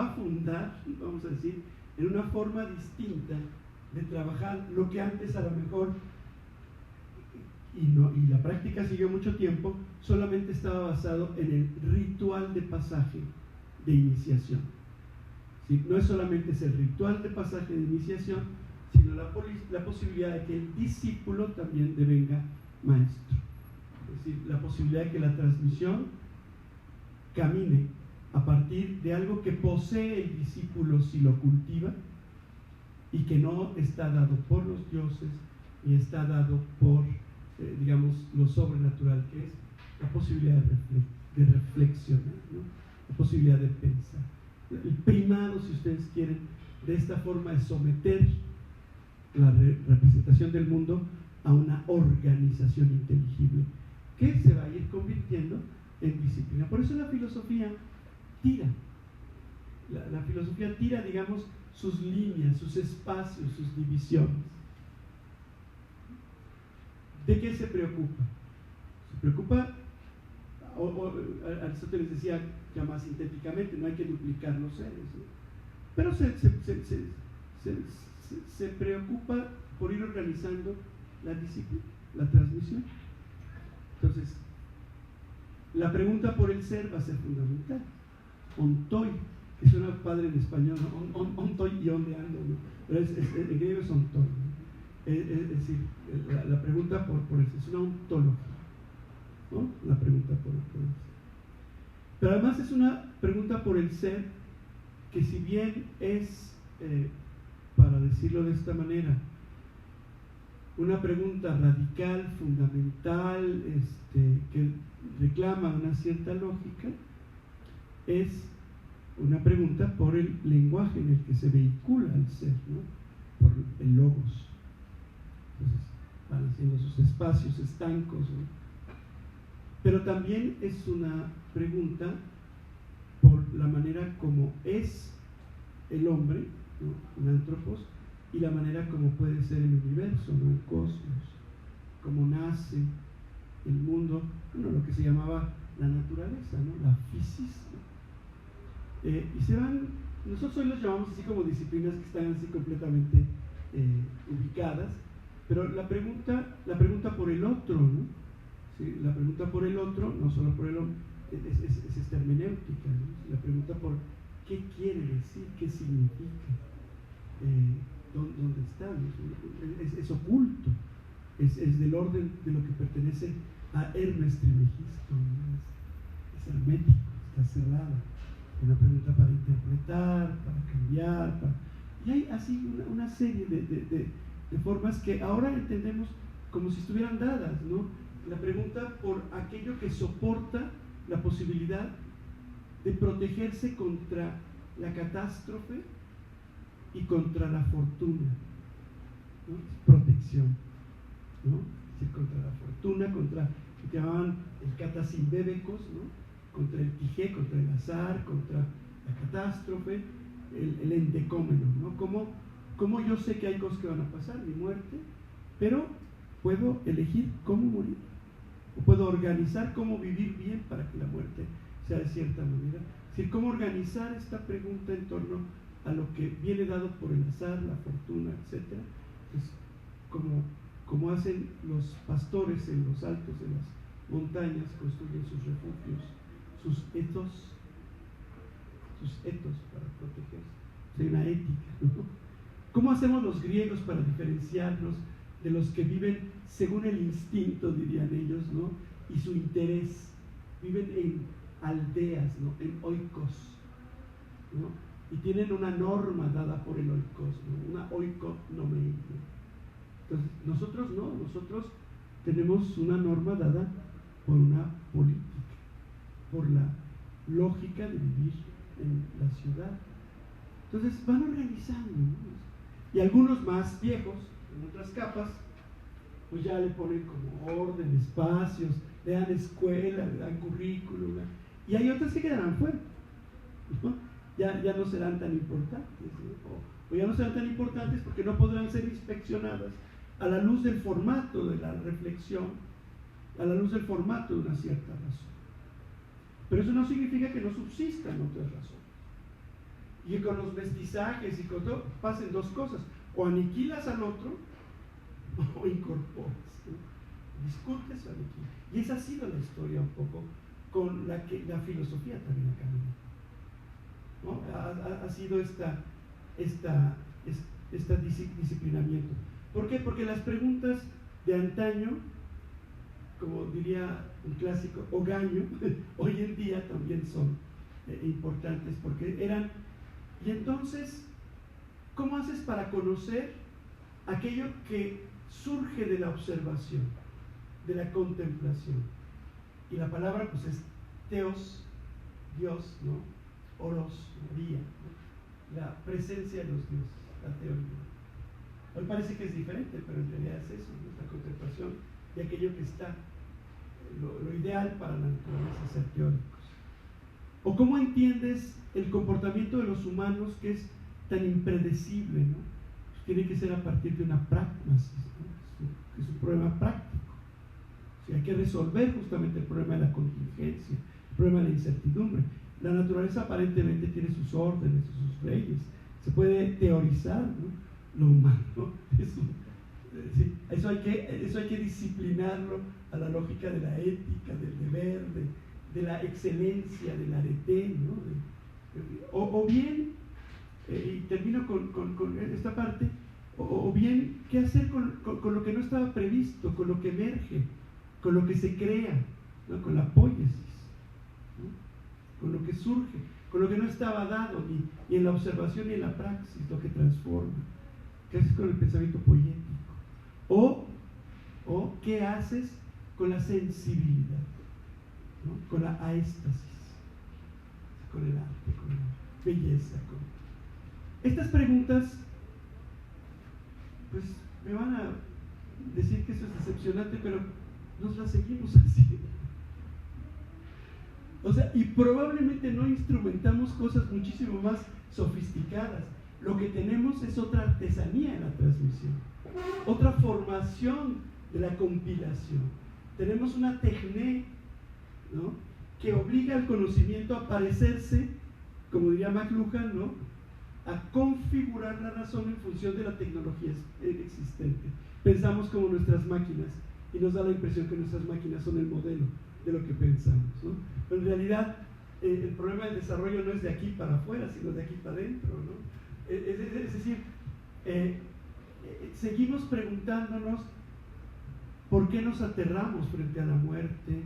S2: a fundar, vamos a decir, en una forma distinta de trabajar lo que antes a lo mejor, y la práctica siguió mucho tiempo, solamente estaba basado en el ritual de pasaje de iniciación. ¿Sí? No es solamente ese ritual de pasaje de iniciación, sino la posibilidad de que el discípulo también devenga maestro. Es decir, la posibilidad de que la transmisión camine a partir de algo que posee el discípulo si lo cultiva, y que no está dado por los dioses y está dado por, digamos, lo sobrenatural, que es la posibilidad de reflexionar, ¿no? La posibilidad de pensar. El primado, si ustedes quieren, de esta forma de someter la representación del mundo a una organización inteligible que se va a ir convirtiendo en disciplina. Por eso la filosofía tira. La filosofía tira, digamos, sus líneas, sus espacios, sus divisiones. ¿De qué se preocupa? Se preocupa, Aristóteles decía ya más sintéticamente, no hay que duplicar los seres, ¿no? Pero se preocupa por ir organizando la disciplina, la transmisión. Entonces, la pregunta por el ser va a ser fundamental. Ontoi, que suena padre en español, ¿no? Ontoi y ondeando, ¿no? Pero en griego es ontoi, ¿no? Es decir, la pregunta por el ser es una ontología, ¿no? La pregunta por el ser. Pero además es una pregunta por el ser que, si bien es, para decirlo de esta manera, una pregunta radical, fundamental, que reclama una cierta lógica, es una pregunta por el lenguaje en el que se vehicula el ser, ¿no? Por el logos. Entonces van haciendo sus espacios estancos, ¿no? Pero también es una pregunta por la manera como es el hombre, ¿no? Un antropos, y la manera como puede ser el universo, ¿no? El cosmos, cómo nace el mundo, bueno, lo que se llamaba la naturaleza, ¿no? La physis, ¿no? Y se van, nosotros hoy los llamamos así como disciplinas que están así completamente ubicadas, pero la pregunta por el otro, ¿no? ¿Sí? La pregunta por el otro, no solo por el hombre, es hermenéutica, ¿no? La pregunta por qué quiere decir, qué significa, dónde está, ¿no? Es oculto, es del orden de lo que pertenece a Hermes Trismegisto, ¿no? Es hermético, está cerrado. Una pregunta para interpretar, para cambiar, y hay así una serie de formas que ahora entendemos como si estuvieran dadas, ¿no? La pregunta por aquello que soporta la posibilidad de protegerse contra la catástrofe y contra la fortuna, ¿no? Protección, ¿no? Es decir, contra la fortuna, contra lo que llamaban el catasimbébecos, ¿no? Contra el tijé, contra el azar, contra la catástrofe, el endecómeno, ¿no? Como yo sé que hay cosas que van a pasar, mi muerte, pero puedo elegir cómo morir, o puedo organizar cómo vivir bien para que la muerte sea de cierta manera. Es decir, cómo organizar esta pregunta en torno a lo que viene dado por el azar, la fortuna, etc. Pues, como hacen los pastores en los altos de las montañas, construyen sus refugios, sus etos para protegerse. Hay una ética, ¿no? ¿Cómo hacemos los griegos para diferenciarnos de los que viven según el instinto, dirían ellos, ¿no? Y su interés? Viven en aldeas, ¿no? En oikos, ¿no? Y tienen una norma dada por el oikos, ¿no? Una oikonomía. Entonces, nosotros no, nosotros tenemos una norma dada por una política, por la lógica de vivir en la ciudad. Entonces van organizando, ¿no? Y algunos más viejos, en otras capas, pues ya le ponen como orden, espacios, le dan escuela, le dan currículum, ¿no? Y hay otras que quedarán fuera, ¿no? Ya no serán tan importantes, ¿no? O ya no serán tan importantes porque no podrán ser inspeccionadas a la luz del formato de la reflexión, a la luz del formato de una cierta razón. Pero eso no significa que no subsistan otras razones. Y con los mestizajes y con todo pasen dos cosas: o aniquilas al otro o incorporas, ¿no? Discutes o aniquilas. Y esa ha sido la historia un poco con la que la filosofía también ha caminado, ¿no? Ha sido este disciplinamiento. ¿Por qué? Porque las preguntas de antaño, como diría un clásico, Ogaño, hoy en día también son importantes, porque eran. Y entonces, ¿cómo haces para conocer aquello que surge de la observación, de la contemplación? Y la palabra pues es teos, Dios, ¿no? Oros, María, ¿no? La presencia de los dioses, la teoría. Hoy parece que es diferente, pero en realidad es eso, ¿no? La contemplación de aquello que está lo ideal para la naturaleza es ser teóricos. ¿O cómo entiendes el comportamiento de los humanos que es tan impredecible, ¿no? Pues tiene que ser a partir de una pragmasis, ¿no? Es un problema práctico. O sea, hay que resolver justamente el problema de la contingencia, el problema de la incertidumbre. La naturaleza aparentemente tiene sus órdenes, sus leyes. Se puede teorizar, ¿no? Lo humano, ¿no? Eso hay que disciplinarlo a la lógica de la ética, del deber, de la excelencia, del arete, ¿no? O bien, y termino con esta parte, o bien, ¿qué hacer con lo que no estaba previsto, con lo que emerge, con lo que se crea, ¿no? Con la poiesis, ¿no? Con lo que surge, con lo que no estaba dado, ni en la observación ni en la praxis, lo que transforma? ¿Qué haces con el pensamiento poético? O ¿qué haces con la sensibilidad, ¿no? Con la aéstasis, con el arte, con la belleza? Estas preguntas, pues me van a decir que eso es decepcionante, pero nos las seguimos haciendo. O sea, y probablemente no instrumentamos cosas muchísimo más sofisticadas. Lo que tenemos es otra artesanía en la transmisión, otra formación de la compilación. Tenemos una techné, ¿no? Que obliga al conocimiento a parecerse, como diría McLuhan, ¿no? A configurar la razón en función de la tecnología existente. Pensamos como nuestras máquinas y nos da la impresión que nuestras máquinas son el modelo de lo que pensamos, ¿no? Pero en realidad el problema del desarrollo no es de aquí para afuera, sino de aquí para adentro, ¿no? Es decir, seguimos preguntándonos por qué nos aterramos frente a la muerte,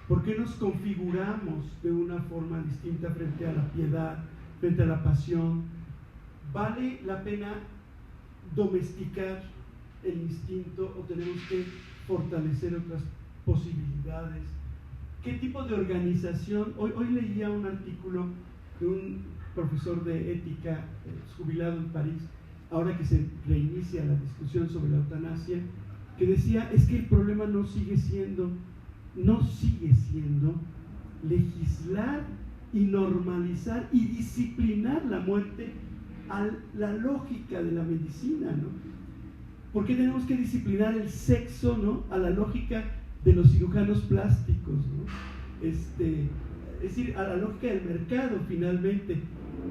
S2: por qué nos configuramos de una forma distinta frente a la piedad, frente a la pasión. ¿Vale la pena domesticar el instinto o tenemos que fortalecer otras posibilidades? ¿Qué tipo de organización? Hoy leía un artículo de un profesor de ética jubilado en París, ahora que se reinicia la discusión sobre la eutanasia, que decía, es que el problema no sigue siendo legislar y normalizar y disciplinar la muerte a la lógica de la medicina, ¿no? ¿Por qué tenemos que disciplinar el sexo, ¿no? A la lógica de los cirujanos plásticos, ¿no? Es decir, a la lógica del mercado, finalmente.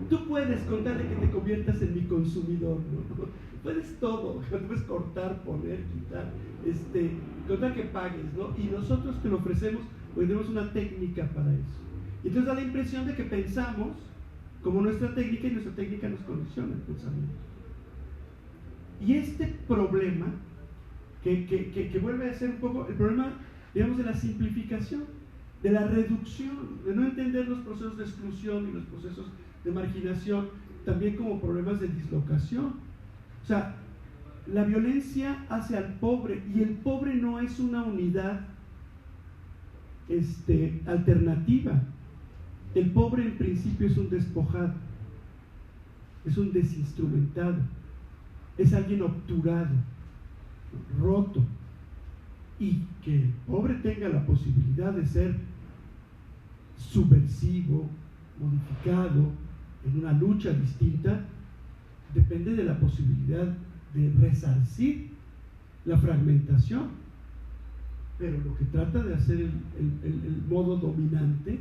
S2: Tú puedes contarle que te conviertas en mi consumidor, ¿no? Puedes todo, puedes cortar, poner, quitar, contar que pagues, ¿no? Y nosotros te lo ofrecemos, pues tenemos una técnica para eso. Y entonces da la impresión de que pensamos como nuestra técnica y nuestra técnica nos condiciona el pensamiento. Y este problema, que vuelve a ser un poco el problema, digamos, de la simplificación, de la reducción, de no entender los procesos de exclusión y los procesos de marginación también como problemas de dislocación. O sea, la violencia hace al pobre, y el pobre no es una unidad alternativa. El pobre en principio es un despojado, es un desinstrumentado, es alguien obturado, roto. Y que el pobre tenga la posibilidad de ser subversivo, modificado, en una lucha distinta, depende de la posibilidad de resarcir la fragmentación. Pero lo que trata de hacer el modo dominante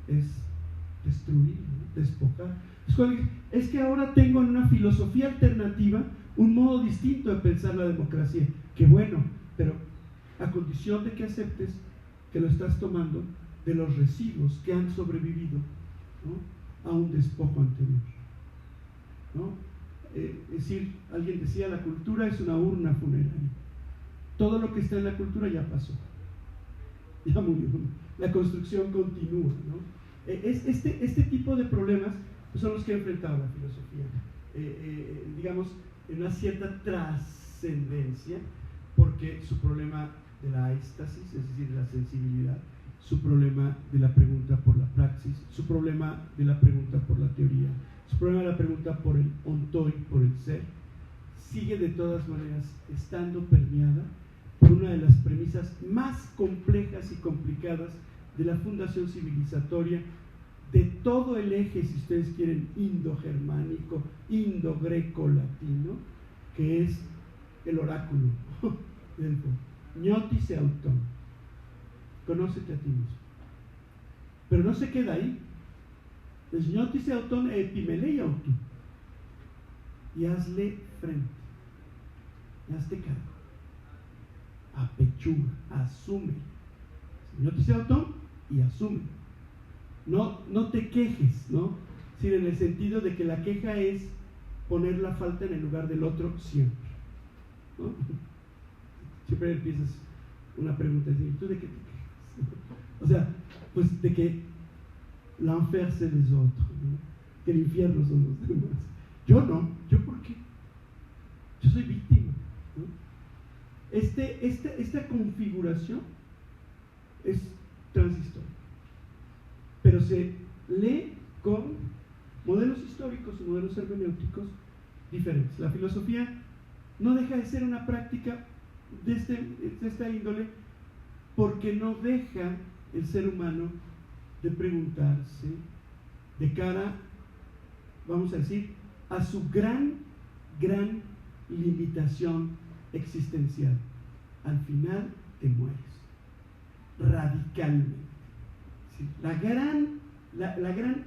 S2: es destruir, ¿no? Despojar. Es que ahora tengo en una filosofía alternativa un modo distinto de pensar la democracia. Qué bueno, pero a condición de que aceptes que lo estás tomando de los residuos que han sobrevivido, ¿no? A un despojo anterior, ¿no? Es decir, alguien decía, la cultura es una urna funeraria. Todo lo que está en la cultura ya pasó, ya murió, la construcción continúa, ¿no? Este tipo de problemas son los que ha enfrentado la filosofía, digamos, en una cierta trascendencia, porque su problema de la éxtasis, es decir, de la sensibilidad, su problema de la pregunta por la praxis, su problema de la pregunta por la teoría, su problema de la pregunta por el ontoi, por el ser, sigue de todas maneras estando permeada por una de las premisas más complejas y complicadas de la fundación civilizatoria de todo el eje, si ustedes quieren, indo-germánico, indo-greco-latino, que es el oráculo del Gnotis auton, conócete a ti mismo. Pero no se queda ahí. Es Gnotis auton e epimelei autu, y hazle frente, y hazte cargo, apechuga, asume. Gnotis auton y asume. No te quejes, ¿no? Sino en el sentido de que la queja es poner la falta en el lugar del otro siempre, ¿no? Siempre empiezas una pregunta y ¿tú de qué te quejas? O sea, pues de que l'enfer c'est les autres, ¿no? Que el infierno son los demás. Yo no, ¿yo por qué? Yo soy víctima, ¿no? Esta configuración es transitoria, pero se lee con modelos históricos y modelos hermenéuticos diferentes. La filosofía no deja de ser una práctica de esta índole, porque no deja el ser humano de preguntarse de cara, vamos a decir, a su gran limitación existencial. Al final te mueres radicalmente. ¿Sí? La gran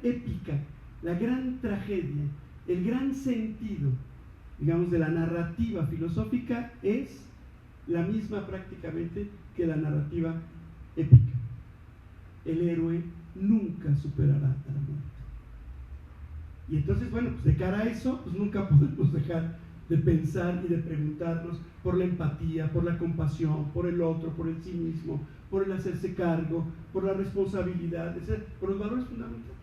S2: épica, la gran tragedia, el gran sentido, digamos, de la narrativa filosófica es la misma prácticamente que la narrativa épica. El héroe nunca superará a la muerte. Y entonces, bueno, pues de cara a eso, pues nunca podemos dejar de pensar y de preguntarnos por la empatía, por la compasión, por el otro, por el cinismo, por el hacerse cargo, por la responsabilidad, por los valores fundamentales.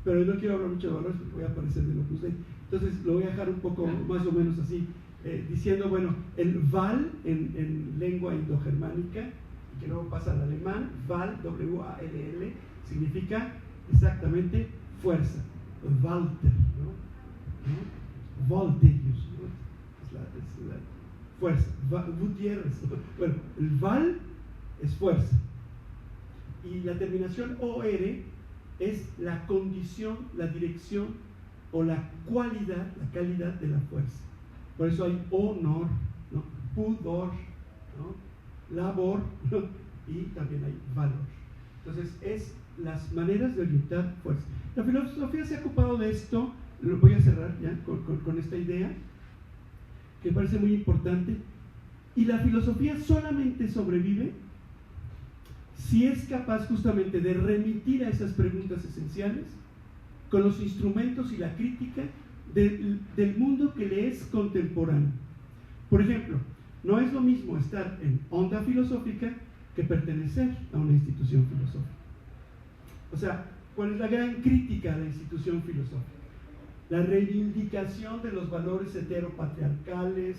S2: Pero yo no quiero hablar mucho de valores porque voy a aparecer de Opus Dei. Entonces lo voy a dejar un poco más o menos así, diciendo, bueno, el Val en lengua indogermánica, y que luego pasa al alemán, Val, W-A-L-L, significa exactamente fuerza, Walter, ¿no? Volterius, ¿no? Es la fuerza, Gutiérrez, ¿no? Bueno, el Val es fuerza, y la terminación OR es la condición, la dirección o la cualidad, la calidad de la fuerza. Por eso hay honor, ¿no? Pudor, ¿no? Labor, ¿no? Y también hay valor. Entonces es las maneras de orientar fuerza. La filosofía se ha ocupado de esto. Lo voy a cerrar ya con esta idea que me parece muy importante. Y la filosofía solamente sobrevive si es capaz justamente de remitir a esas preguntas esenciales con los instrumentos y la crítica del mundo que le es contemporáneo. Por ejemplo, no es lo mismo estar en onda filosófica que pertenecer a una institución filosófica. O sea, ¿cuál es la gran crítica a la institución filosófica? La reivindicación de los valores heteropatriarcales.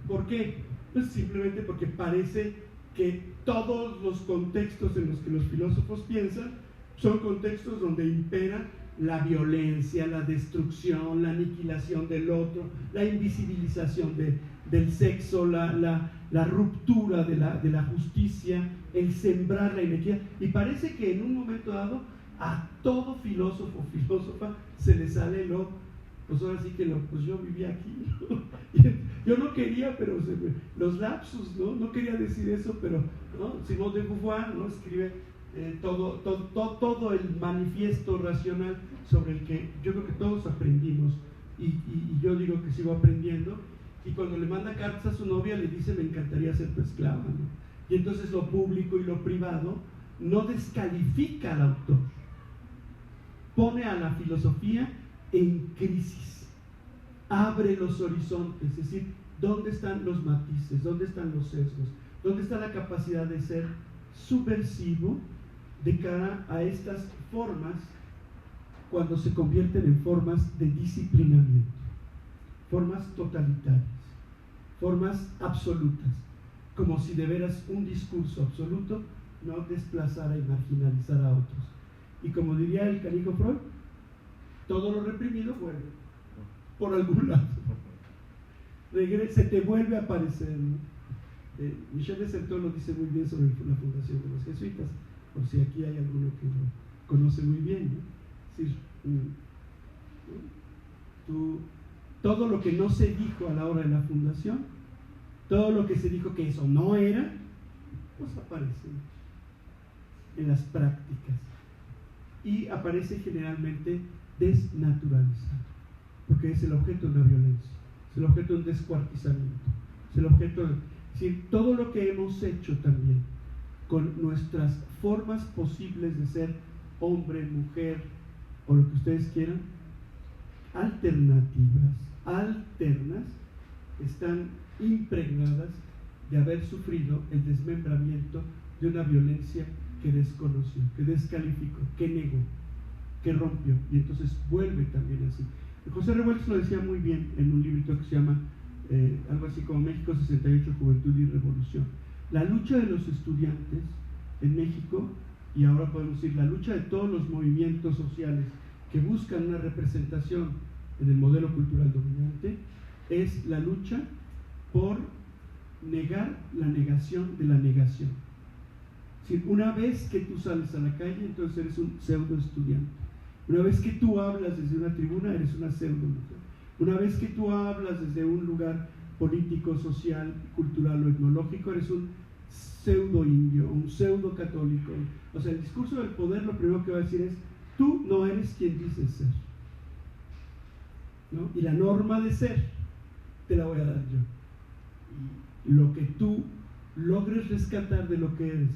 S2: ¿Por qué? Pues simplemente porque parece que todos los contextos en los que los filósofos piensan son contextos donde impera la violencia, la destrucción, la aniquilación del otro, la invisibilización del sexo, la ruptura de la justicia, el sembrar la inequidad. Y parece que en un momento dado a todo filósofo o filósofa se le sale pues ahora sí que pues yo vivía aquí, ¿no? Yo no quería, pero los lapsus, ¿no? No quería decir eso, pero ¿no? Simone de Beauvoir, ¿no? Escribe todo el manifiesto racional sobre el que yo creo que todos aprendimos, y yo digo que sigo aprendiendo. Y cuando le manda cartas a su novia le dice: me encantaría ser tu esclava, ¿no? Y entonces lo público y lo privado no descalifica al autor, pone a la filosofía en crisis, abre los horizontes, es decir, ¿dónde están los matices? ¿Dónde están los sesgos? ¿Dónde está la capacidad de ser subversivo de cara a estas formas cuando se convierten en formas de disciplinamiento, formas totalitarias, formas absolutas, como si de veras un discurso absoluto no desplazara y marginalizara a otros? Y como diría el canijo Freud, todo lo reprimido vuelve por algún lado. se te vuelve a aparecer, ¿no? Michel de Certeau lo dice muy bien sobre la fundación de los jesuitas, por si aquí hay alguno que lo conoce muy bien, ¿no? Es decir, todo lo que no se dijo a la hora de la fundación, todo lo que se dijo que eso no era, pues aparece en las prácticas y aparece generalmente desnaturalizado, porque es el objeto de una violencia, es el objeto de un descuartizamiento, es el objeto de, es decir, todo lo que hemos hecho también con nuestras formas posibles de ser hombre, mujer o lo que ustedes quieran, alternativas, alternas, están impregnadas de haber sufrido el desmembramiento de una violencia que desconoció, que descalificó, que negó, que rompió, y entonces vuelve también así. José Revueltas lo decía muy bien en un librito que se llama algo así como México 68, Juventud y Revolución. La lucha de los estudiantes en México, y ahora podemos decir la lucha de todos los movimientos sociales que buscan una representación en el modelo cultural dominante, es la lucha por negar la negación de la negación. Es decir, una vez que tú sales a la calle, entonces eres un pseudo estudiante. Una vez que tú hablas desde una tribuna, eres una pseudo mujer. Una vez que tú hablas desde un lugar político, social, cultural o etnológico, eres un pseudo indio, un pseudo católico. O sea, el discurso del poder lo primero que va a decir es: tú no eres quien dices ser, ¿no? Y la norma de ser te la voy a dar yo. Y lo que tú logres rescatar de lo que eres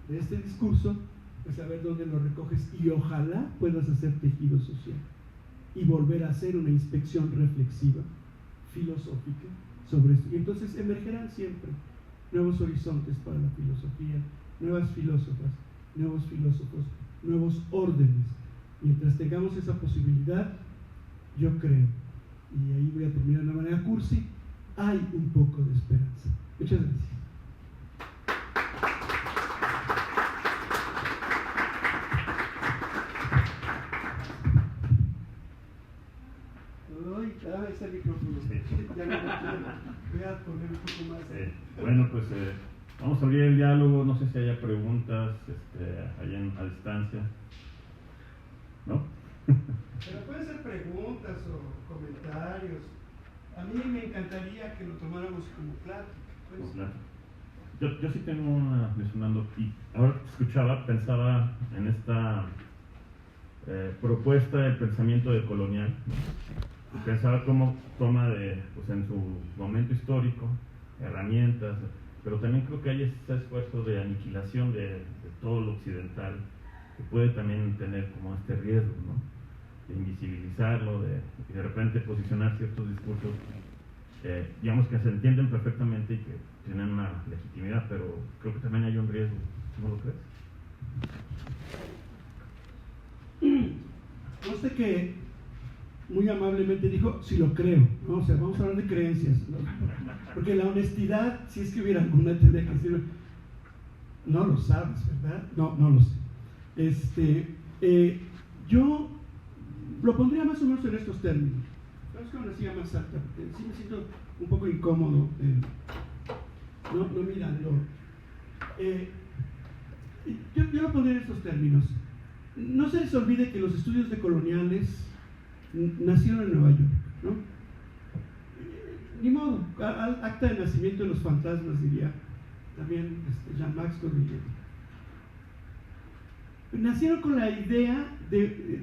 S2: de este discurso, pues a ver dónde lo recoges, y ojalá puedas hacer tejido social y volver a hacer una inspección reflexiva, filosófica sobre esto. Y entonces emergerán siempre nuevos horizontes para la filosofía, nuevas filósofas, nuevos filósofos, nuevos órdenes. Mientras tengamos esa posibilidad, yo creo, y ahí voy a terminar de una manera cursi, hay un poco de esperanza. Muchas gracias. Dame ese micrófono.
S1: Sí.
S2: Ya no voy a poner un poco más.
S1: Bueno, pues vamos a abrir el diálogo. No sé si haya preguntas allá a distancia. ¿No?
S2: Pero pueden ser preguntas o comentarios. A mí me encantaría que lo tomáramos como plática. Pues.
S1: Yo sí tengo una mencionando, y ahora que te escuchaba, pensaba en esta propuesta del pensamiento decolonial. Pensaba cómo toma pues en su momento histórico herramientas, pero también creo que hay este esfuerzo de aniquilación de todo lo occidental, que puede también tener como este riesgo, ¿no? De invisibilizarlo, y de repente posicionar ciertos discursos digamos que se entienden perfectamente y que tienen una legitimidad, pero creo que también hay un riesgo. ¿No lo crees?
S2: No sé que muy amablemente dijo, si lo creo, ¿no? O sea, vamos a hablar de creencias, ¿no? Porque la honestidad, si es que hubiera alguna, tendría que decir, no lo sabes, ¿verdad? No lo sé. Yo lo pondría más o menos en estos términos. Es que una silla más alta, porque sí me siento un poco incómodo no mirando. Yo lo pondría en estos términos. No se les olvide que los estudios decoloniales nacieron en Nueva York, ¿no? Ni modo, acta de nacimiento de los fantasmas, diría también Jean Maxwell. Nacieron con la idea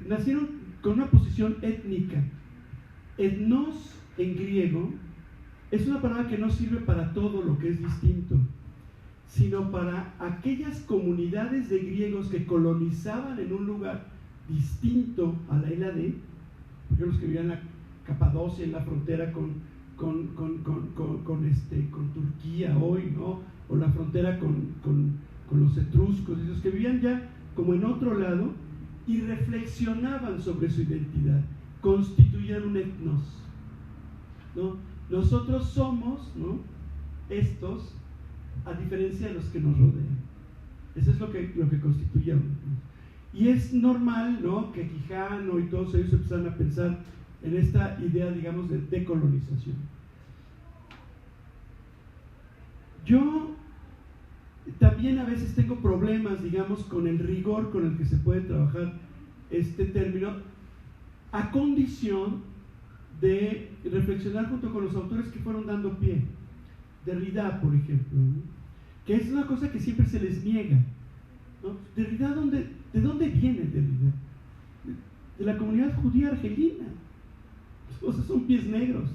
S2: nacieron con una posición étnica. Etnos en griego es una palabra que no sirve para todo lo que es distinto, sino para aquellas comunidades de griegos que colonizaban en un lugar distinto a la isla de, por ejemplo, los que vivían en la Capadocia, en la frontera con Turquía hoy, ¿no? O la frontera con los etruscos, y los que vivían ya como en otro lado y reflexionaban sobre su identidad, constituían un etnos, ¿no? Nosotros somos, ¿no?, estos, a diferencia de los que nos rodean. Eso es lo que constituye un etnos. Y es normal, ¿no?, que Quijano y todos ellos empezaron a pensar en esta idea, digamos, de decolonización. Yo también a veces tengo problemas, digamos, con el rigor con el que se puede trabajar este término, a condición de reflexionar junto con los autores que fueron dando pie. Derrida, por ejemplo, ¿no? Que es una cosa que siempre se les niega, ¿no? Derrida, ¿de dónde viene Derrida? De la comunidad judía argelina. O sea, son pies negros,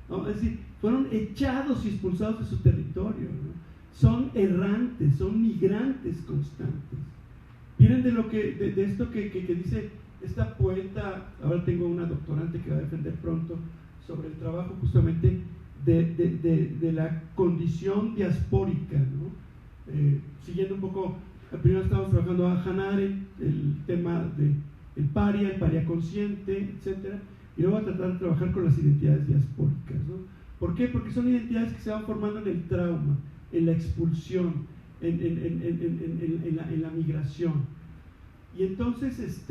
S2: ¿no? Es decir, fueron echados y expulsados de su territorio, ¿no? Son errantes, son migrantes constantes. Vienen de esto que dice esta poeta. Ahora tengo una doctorante que va a defender pronto sobre el trabajo justamente de la condición diaspórica, ¿no? Siguiendo un poco, primero estamos trabajando a Hannah Arendt, el tema del paria, el paria consciente, etc. Y luego a tratar de trabajar con las identidades diaspóricas, ¿no? ¿Por qué? Porque son identidades que se van formando en el trauma, en la expulsión, en la migración. Y entonces,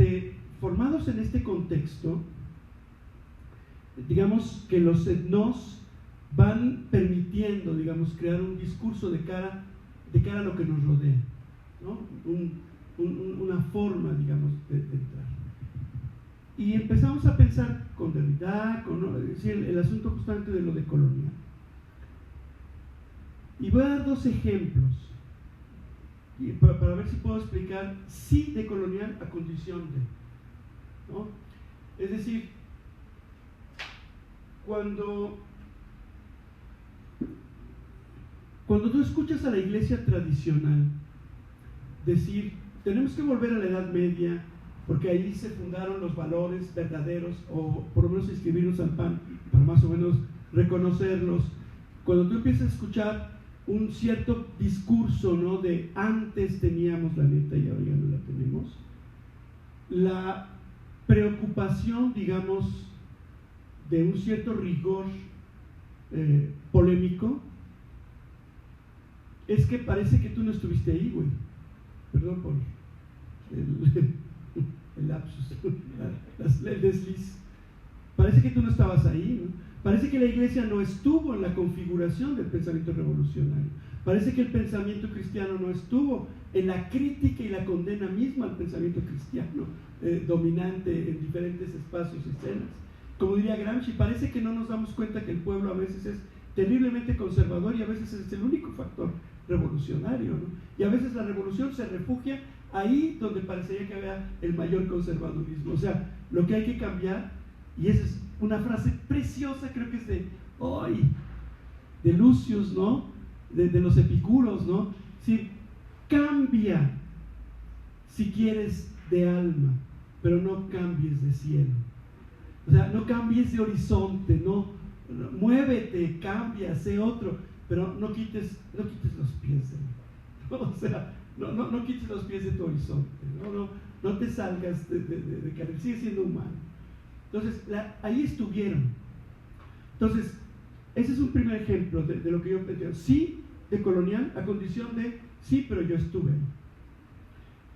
S2: formados en este contexto, digamos que los etnos van permitiendo, digamos, crear un discurso de cara a lo que nos rodea, ¿no? Una forma, digamos, de entrar. Y empezamos a pensar con Derrida, es decir, el asunto justamente de lo decolonial. Y voy a dar dos ejemplos para ver si puedo explicar sí decolonial a condición de, ¿no? Es decir, cuando tú escuchas a la iglesia tradicional decir, tenemos que volver a la Edad Media porque ahí se fundaron los valores verdaderos, o por lo menos inscribirnos al PAN para más o menos reconocerlos, cuando tú empiezas a escuchar un cierto discurso, ¿no? De antes teníamos la neta y ahora ya no la tenemos, la preocupación, digamos, de un cierto rigor polémico, es que parece que tú no estuviste ahí, güey. Perdón por el lapsus, el desliz. Parece que tú no estabas ahí, ¿no? Parece que la iglesia no estuvo en la configuración del pensamiento revolucionario. Parece que el pensamiento cristiano no estuvo en la crítica y la condena misma al pensamiento cristiano dominante en diferentes espacios y escenas. Como diría Gramsci, parece que no nos damos cuenta que el pueblo a veces es terriblemente conservador y a veces es el único factor revolucionario, ¿no? Y a veces la revolución se refugia ahí donde parecería que había el mayor conservadurismo. O sea, lo que hay que cambiar, y esa es una frase preciosa, creo que es de Lucius, ¿no? De los epicuros, ¿no? Sí, cambia si quieres de alma, pero no cambies de cielo. O sea, no cambies de horizonte, no muévete, cambia, sé otro, pero no quites los pies de, ¿no? O sea, no quites los pies de tu horizonte, no te salgas de carril, sigue siendo humano. Entonces, ahí estuvieron. Entonces, ese es un primer ejemplo de lo que yo planteo. Sí, de colonial, a condición de sí, pero yo estuve.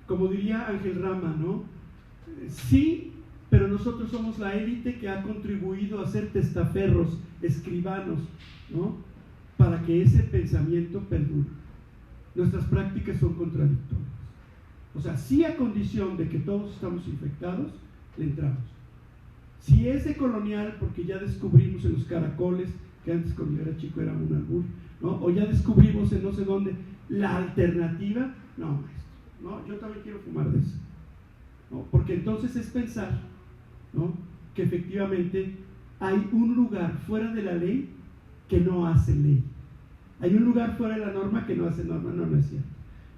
S2: Como diría Ángel Rama, ¿no? Sí, pero nosotros somos la élite que ha contribuido a ser testaferros, escribanos, ¿no? Para que ese pensamiento perdure. Nuestras prácticas son contradictorias. O sea, sí, a condición de que todos estamos infectados, le entramos. Si es de colonial, porque ya descubrimos en los caracoles, que antes cuando yo era chico era un albur, ¿no? O ya descubrimos en no sé dónde la alternativa, no, yo también quiero fumar de eso, ¿no? Porque entonces es pensar, ¿no? Que efectivamente hay un lugar fuera de la ley que no hace ley. Hay un lugar fuera de la norma que no hace norma. No es cierto.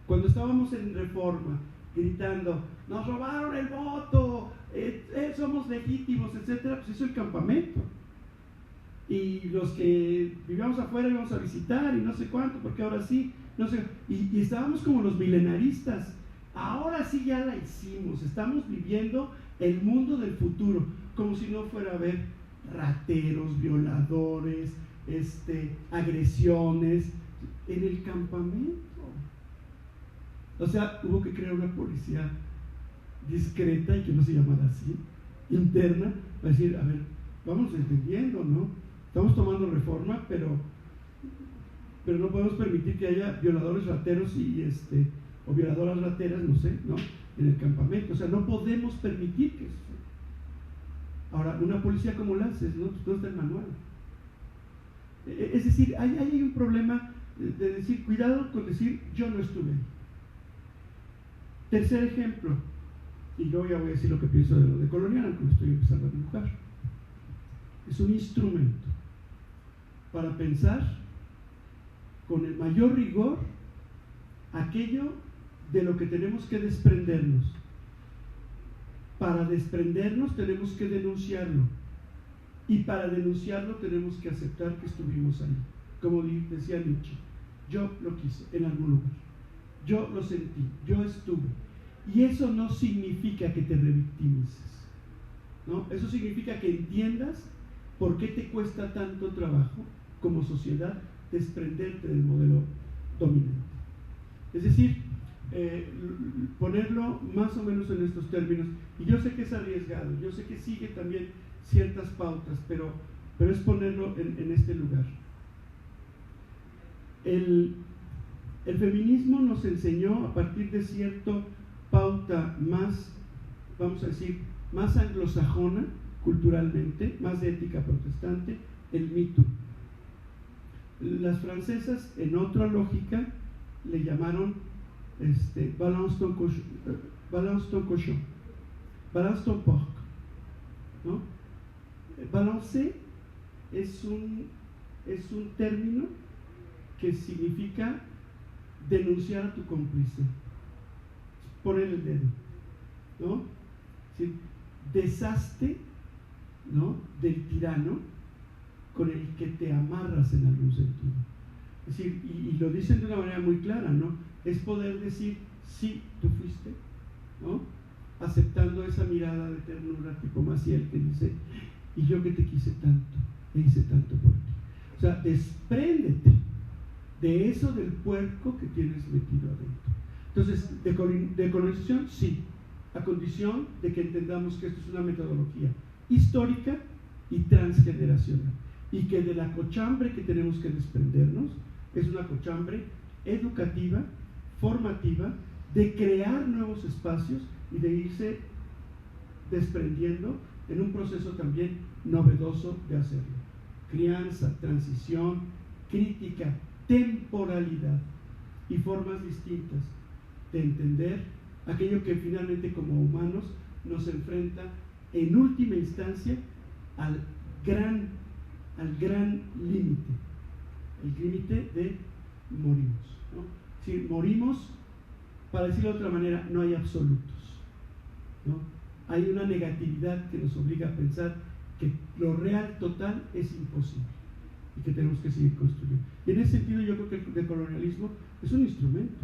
S2: Cuando estábamos en Reforma gritando, nos robaron el voto, somos legítimos, etcétera, pues hizo el campamento. Y los que vivíamos afuera íbamos a visitar y no sé cuánto, porque ahora sí, no sé, y estábamos como los milenaristas. Ahora sí ya la hicimos, estamos viviendo el mundo del futuro, como si no fuera a haber rateros, violadores, agresiones en el campamento. O sea, hubo que crear una policía discreta y que no se llamara así, interna, para decir, a ver, vamos entendiendo, ¿no? Estamos tomando Reforma, pero pero no podemos permitir que haya violadores rateros o violadoras rateras, no sé, ¿no? En el campamento. O sea, no podemos permitir que eso sea. Ahora, una policía como la haces, ¿no? Pues no está en manual. Es decir, hay un problema de decir, cuidado con decir, yo no estuve ahí. Tercer ejemplo, y yo ya voy a decir lo que pienso de lo de colonial, aunque lo estoy empezando a dibujar. Es un instrumento para pensar con el mayor rigor aquello de lo que tenemos que desprendernos. Para desprendernos tenemos que denunciarlo, y para denunciarlo tenemos que aceptar que estuvimos ahí. Como decía Nietzsche, yo lo quise en algún lugar, yo lo sentí, yo estuve. Y eso no significa que te revictimices, ¿no? Eso significa que entiendas por qué te cuesta tanto trabajo como sociedad desprenderte del modelo dominante. Es decir, ponerlo más o menos en estos términos, y yo sé que es arriesgado, yo sé que sigue también ciertas pautas, pero es ponerlo en este lugar. El feminismo nos enseñó a partir de cierta pauta más, vamos a decir, más anglosajona culturalmente, más de ética protestante, el Me Too. Las francesas, en otra lógica, le llamaron balance ton cochon, balance ton porc, ¿no? Balancer es un término que significa denunciar a tu cómplice, poner el dedo, ¿no? ¿Sí? Deshazte, ¿no?, del tirano con el que te amarras en algún sentido. Es decir, y lo dicen de una manera muy clara, ¿no? Es poder decir, sí, tú fuiste, ¿no? Aceptando esa mirada de ternura tipo Maciel que dice, y yo que te quise tanto, e hice tanto por ti. O sea, despréndete de eso del puerco que tienes metido adentro. Entonces, de colonización, sí, a condición de que entendamos que esto es una metodología histórica y transgeneracional, y que de la cochambre que tenemos que desprendernos es una cochambre educativa, formativa, de crear nuevos espacios y de irse desprendiendo en un proceso también novedoso de hacerlo. Crianza, transición, crítica, temporalidad y formas distintas de entender aquello que finalmente como humanos nos enfrenta en última instancia al gran límite, el límite de morimos, ¿no? Si morimos, para decirlo de otra manera, no hay absolutos, ¿no? Hay una negatividad que nos obliga a pensar que lo real total es imposible y que tenemos que seguir construyendo. Y en ese sentido yo creo que el decolonialismo es un instrumento,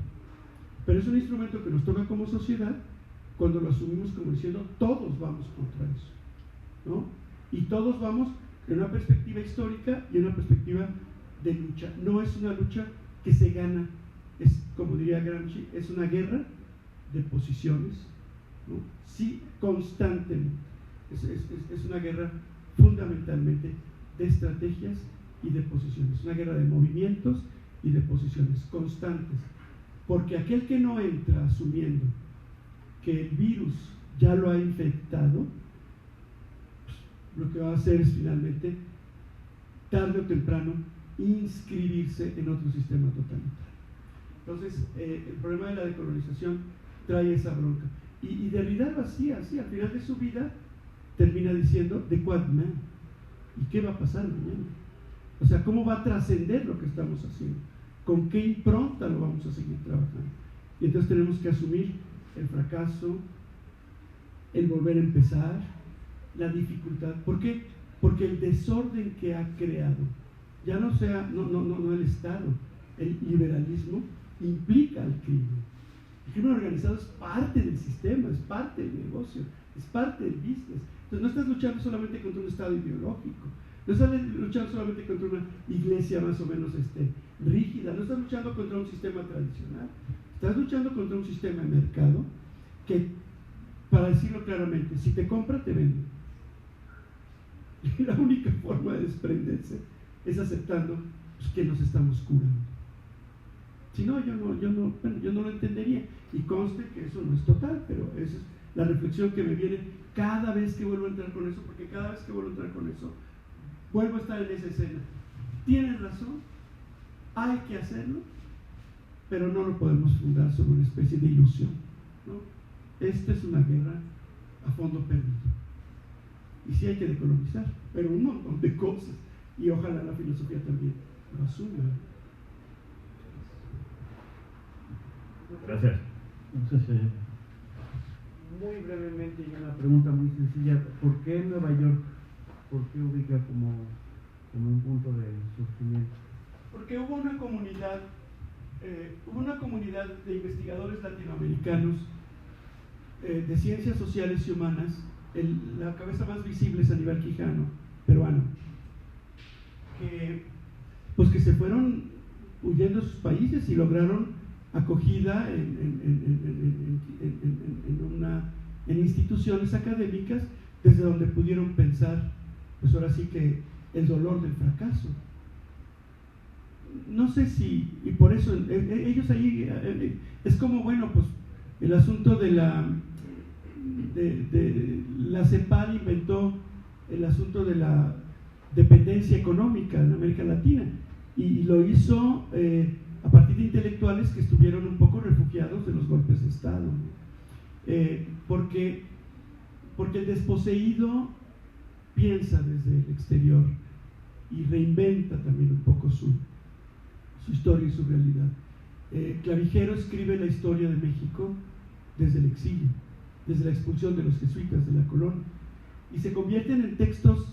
S2: pero es un instrumento que nos toca como sociedad cuando lo asumimos como diciendo todos vamos contra eso, ¿no? Y todos vamos en una perspectiva histórica y en una perspectiva de lucha. No es una lucha que se gana, es, como diría Gramsci, es una guerra de posiciones, ¿no? Sí, constantemente. Es una guerra fundamentalmente de estrategias y de posiciones, una guerra de movimientos y de posiciones constantes, porque aquel que no entra asumiendo que el virus ya lo ha infectado, pues, lo que va a hacer es finalmente, tarde o temprano, inscribirse en otro sistema totalitario. Entonces, el problema de la decolonización trae esa bronca. Y Derrida lo hacía así, al final de su vida termina diciendo, ¿de what man? ¿Y qué va a pasar mañana? O sea, ¿cómo va a trascender lo que estamos haciendo? ¿Con qué impronta lo vamos a seguir trabajando? Y entonces tenemos que asumir el fracaso, el volver a empezar, la dificultad. ¿Por qué? Porque el desorden que ha creado, ya no el Estado, el liberalismo implica el crimen. El crimen organizado es parte del sistema, es parte del negocio, es parte del business. Entonces no estás luchando solamente contra un Estado ideológico, no estás luchando solamente contra una iglesia más o menos rígida, no estás luchando contra un sistema tradicional, estás luchando contra un sistema de mercado que, para decirlo claramente, si te compra, te vende. Y la única forma de desprenderse es aceptando, pues, que nos estamos curando. Si no, yo no lo entendería. Y conste que eso no es total, pero esa es la reflexión que me viene cada vez que vuelvo a entrar con eso, porque cada vez que vuelvo a entrar con eso, vuelvo a estar en esa escena. Tienes razón, hay que hacerlo, pero no lo podemos fundar sobre una especie de ilusión, ¿no? Esta es una guerra a fondo perdido. Y sí hay que decolonizar, pero un montón de cosas. Y ojalá la filosofía también lo asuma.
S1: Gracias.
S4: Muy brevemente, y una pregunta muy sencilla: ¿por qué Nueva York? ¿Por qué ubica como un punto de surgimiento?
S2: Porque hubo una comunidad de investigadores latinoamericanos de ciencias sociales y humanas. La cabeza más visible es Aníbal Quijano, peruano, que se fueron huyendo de sus países y lograron acogida en instituciones académicas desde donde pudieron pensar, pues ahora sí que el dolor del fracaso. No sé si, y por eso ellos ahí, es como, bueno, pues el asunto de la CEPAL inventó el asunto de la dependencia económica en América Latina, y lo hizo a partir de intelectuales que estuvieron un poco refugiados de los golpes de Estado, porque el desposeído piensa desde el exterior y reinventa también un poco su historia y su realidad. Clavijero escribe la historia de México desde el exilio, desde la expulsión de los jesuitas de la colonia, y se convierten en textos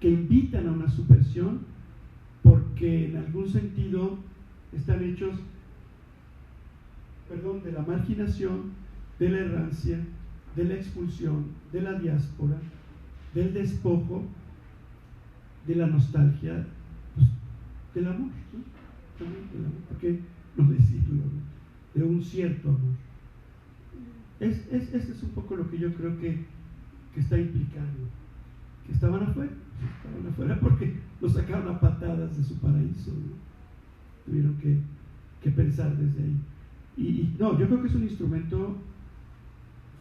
S2: que invitan a una subversión, porque en algún sentido están hechos, de la marginación, de la errancia, de la expulsión, de la diáspora, del despojo, de la nostalgia, pues, del amor, ¿no? También del amor, ¿por qué no decirlo, ¿no? De un cierto amor. Este es un poco lo que yo creo que está implicando. Que estaban afuera porque los sacaron a patadas de su paraíso, ¿no? Tuvieron que pensar desde ahí. Y no, yo creo que es un instrumento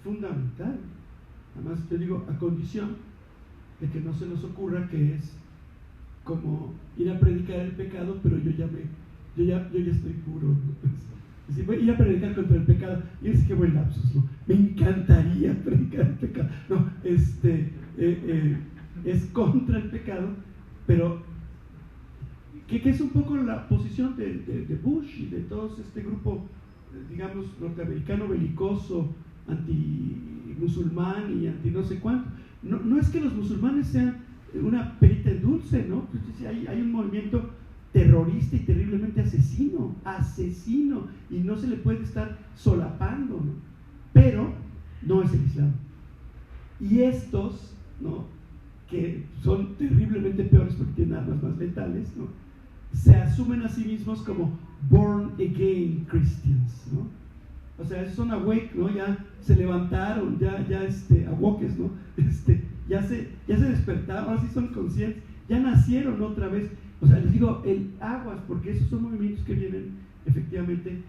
S2: fundamental. Además, te digo, a condición de que no se nos ocurra que es como ir a predicar el pecado, pero yo ya estoy puro, ¿no? Es decir, voy a ir a predicar contra el pecado. Y es que buen lapsus, ¿no? Me encantaría predicar el pecado. No, es contra el pecado, pero que es un poco la posición de Bush y de todo este grupo, digamos, norteamericano belicoso, anti-musulmán y anti no sé cuánto. No es que los musulmanes sean una perita en dulce, ¿no? Hay un movimiento terrorista y terriblemente asesino, y no se le puede estar solapando, ¿no? Pero no es el Islam. Y estos, ¿no?, que son terriblemente peores porque tienen armas más letales, ¿no?, se asumen a sí mismos como born again Christians, ¿no? O sea, esos son awake, ¿no? Ya se levantaron, ya awokes, ¿no? Ya se despertaron, ahora sí son conscientes, ya nacieron otra vez. O sea, les digo, el aguas, porque esos son movimientos que vienen efectivamente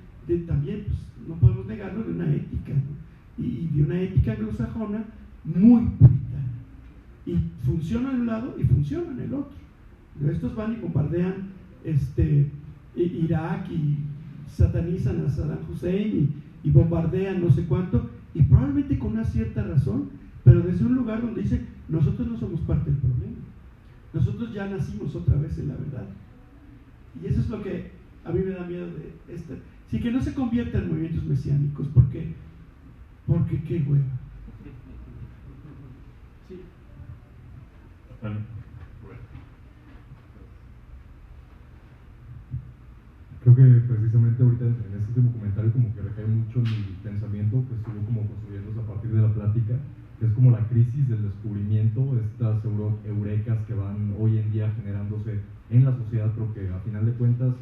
S2: también, pues no podemos negarlo, de una ética, ¿no? Y de una ética anglosajona muy puritana. Y funciona en un lado y funciona en el otro. Estos van y bombardean Irak y satanizan a Saddam Hussein y bombardean no sé cuánto, y probablemente con una cierta razón, pero desde un lugar donde dicen: nosotros no somos parte del problema, nosotros ya nacimos otra vez en la verdad. Y eso es lo que a mí me da miedo de esto. Sí, que no se convierta en movimientos mesiánicos, porque qué hueva. Sí.
S1: Bueno.
S5: Creo que precisamente ahorita en este último comentario como que recae mucho en mi pensamiento que estuvo como construyéndose a partir de la plática, que es como la crisis del descubrimiento, estas eurecas que van hoy en día generándose en la sociedad, pero que a final de cuentas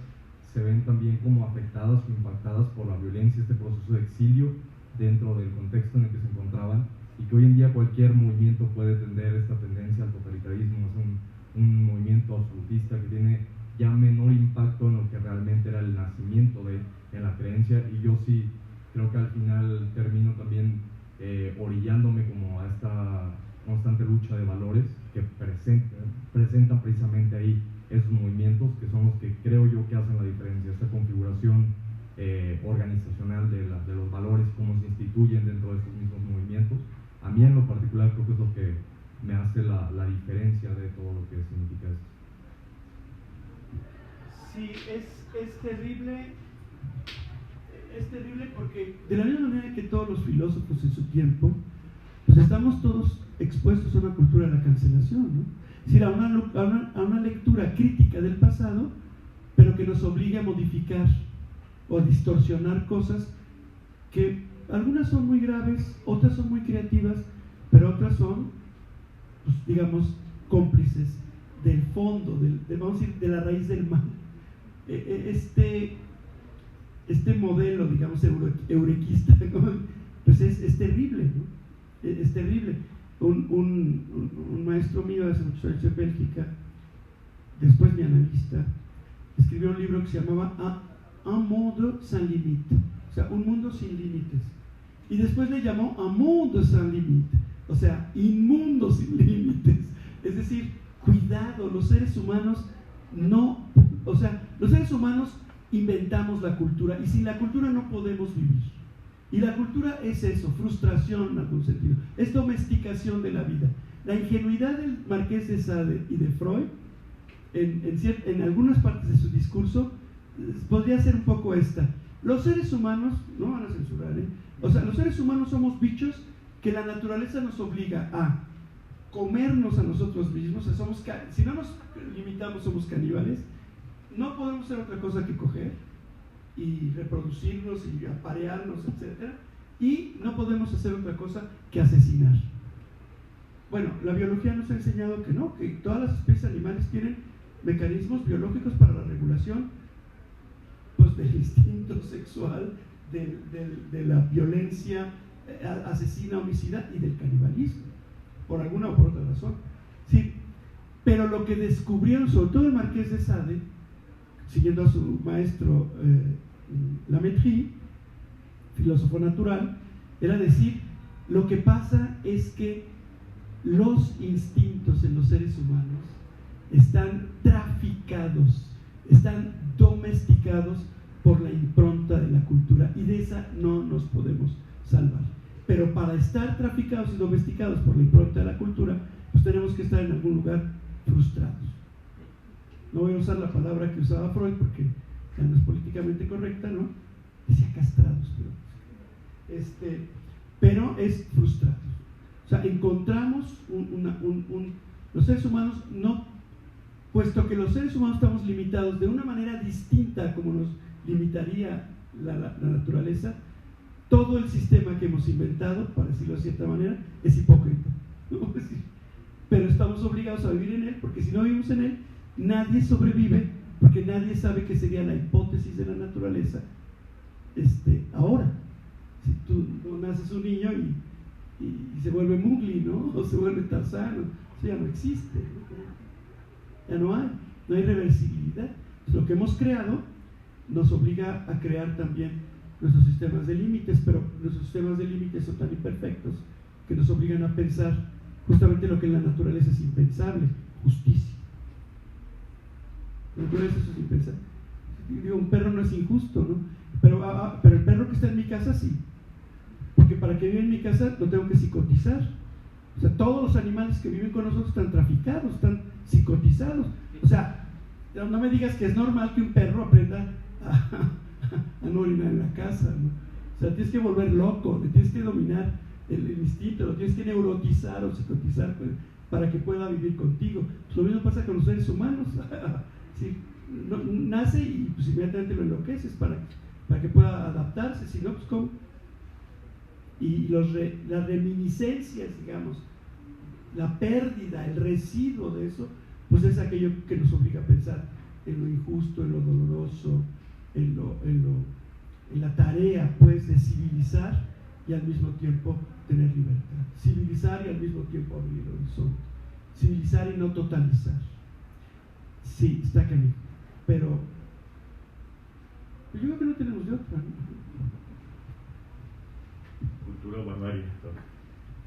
S5: se ven también como afectadas o impactadas por la violencia, este proceso de exilio dentro del contexto en el que se encontraban, y que hoy en día cualquier movimiento puede tender esta tendencia al totalitarismo. Es un movimiento absolutista que tiene ya menor impacto en lo que realmente era el nacimiento en la creencia, y yo sí creo que al final termino también orillándome como a esta constante lucha de valores que presentan precisamente ahí esos movimientos, que son los que creo yo que hacen la diferencia, esta configuración organizacional de los valores, cómo se instituyen dentro de estos mismos movimientos. A mí en lo particular creo que es lo que me hace la diferencia de todo lo que significa esto.
S2: Sí, es terrible. Es terrible porque de la misma manera que todos los filósofos en su tiempo, pues estamos todos expuestos a una cultura de la cancelación, ¿no? Es decir, a una lectura crítica del pasado, pero que nos obligue a modificar o a distorsionar cosas que algunas son muy graves, otras son muy creativas, pero otras son, pues, digamos, cómplices del fondo, vamos a decir, de la raíz del mal. Este modelo, digamos, eurequista, pues es terrible, ¿no? Es terrible. Un maestro mío hace muchos años en Bélgica, después mi analista, escribió un libro que se llamaba Un monde sans limite, o sea, un mundo sin límites. Y después le llamó Un monde sans limite, o sea, inmundo sin límites. Es decir, cuidado, los seres humanos no, o sea, los seres humanos inventamos la cultura, y sin la cultura no podemos vivir. Y la cultura es eso, frustración en algún sentido, es domesticación de la vida. La ingenuidad del Marqués de Sade y de Freud, en algunas partes de su discurso, podría ser un poco esta. Los seres humanos, no van a censurar, o sea, los seres humanos somos bichos que la naturaleza nos obliga a comernos a nosotros mismos, o sea, si no nos limitamos somos caníbales. No podemos hacer otra cosa que coger y reproducirnos y aparearnos, etc. Y no podemos hacer otra cosa que asesinar. Bueno, la biología nos ha enseñado que no, que todas las especies animales tienen mecanismos biológicos para la regulación, pues, del instinto sexual, de la violencia asesina, homicida y del canibalismo, por alguna o por otra razón. Sí, pero lo que descubrieron, sobre todo el Marqués de Sade, siguiendo a su maestro Lamétrie, filósofo natural, era decir, lo que pasa es que los instintos en los seres humanos están traficados, están domesticados por la impronta de la cultura, y de esa no nos podemos salvar. Pero para estar traficados y domesticados por la impronta de la cultura, pues tenemos que estar en algún lugar frustrados. No voy a usar la palabra que usaba Freud porque ya no es políticamente correcta, ¿no? Decía castrados, pero es frustrados. O sea, encontramos los seres humanos, no, puesto que los seres humanos estamos limitados de una manera distinta como nos limitaría la naturaleza, todo el sistema que hemos inventado, para decirlo de cierta manera, es hipócrita, ¿no? Pero estamos obligados a vivir en él, porque si no vivimos en él, nadie sobrevive, porque nadie sabe qué sería la hipótesis de la naturaleza ahora. Si tú naces un niño y se vuelve Mowgli, ¿no? O se vuelve Tarzán, eso ya no existe, ¿no? Ya no hay reversibilidad. Entonces, lo que hemos creado nos obliga a crear también nuestros sistemas de límites, pero nuestros sistemas de límites son tan imperfectos que nos obligan a pensar justamente lo que en la naturaleza es impensable: justicia. La naturaleza eso es impensable. Digo, un perro no es injusto, ¿no? Pero el perro que está en mi casa sí, porque para que viva en mi casa lo tengo que psicotizar. O sea, todos los animales que viven con nosotros están traficados, están psicotizados. O sea, no me digas que es normal que un perro aprenda a no orinar en la casa, ¿no? O sea, tienes que volver loco, le tienes que dominar el instinto, lo tienes que neurotizar o psicotizar para que pueda vivir contigo. Pues lo mismo pasa con los seres humanos. Sí, nace y pues inmediatamente lo enloqueces para que pueda adaptarse, si no, pues ¿cómo? Y las reminiscencias, digamos, la pérdida, el residuo de eso, pues es aquello que nos obliga a pensar en lo injusto, en lo doloroso, en la tarea, pues, de civilizar y al mismo tiempo tener libertad. Civilizar y al mismo tiempo abrir el horizonte. Civilizar y no totalizar. Sí, está canijo. pero yo creo que no tenemos de otra, ¿no?
S1: Cultura o barbarie, entonces.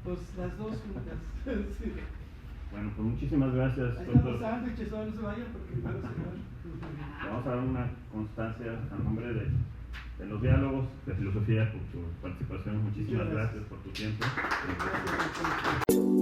S2: Pues las dos juntas. Sí.
S1: Bueno, pues muchísimas gracias,
S2: Ahí
S1: doctor.
S2: están los sándwiches, ahora no se vayan porque van a cenar.
S1: Vamos a dar una constancia a nombre de los diálogos de filosofía por tu participación. Muchísimas gracias por tu tiempo.
S2: Gracias.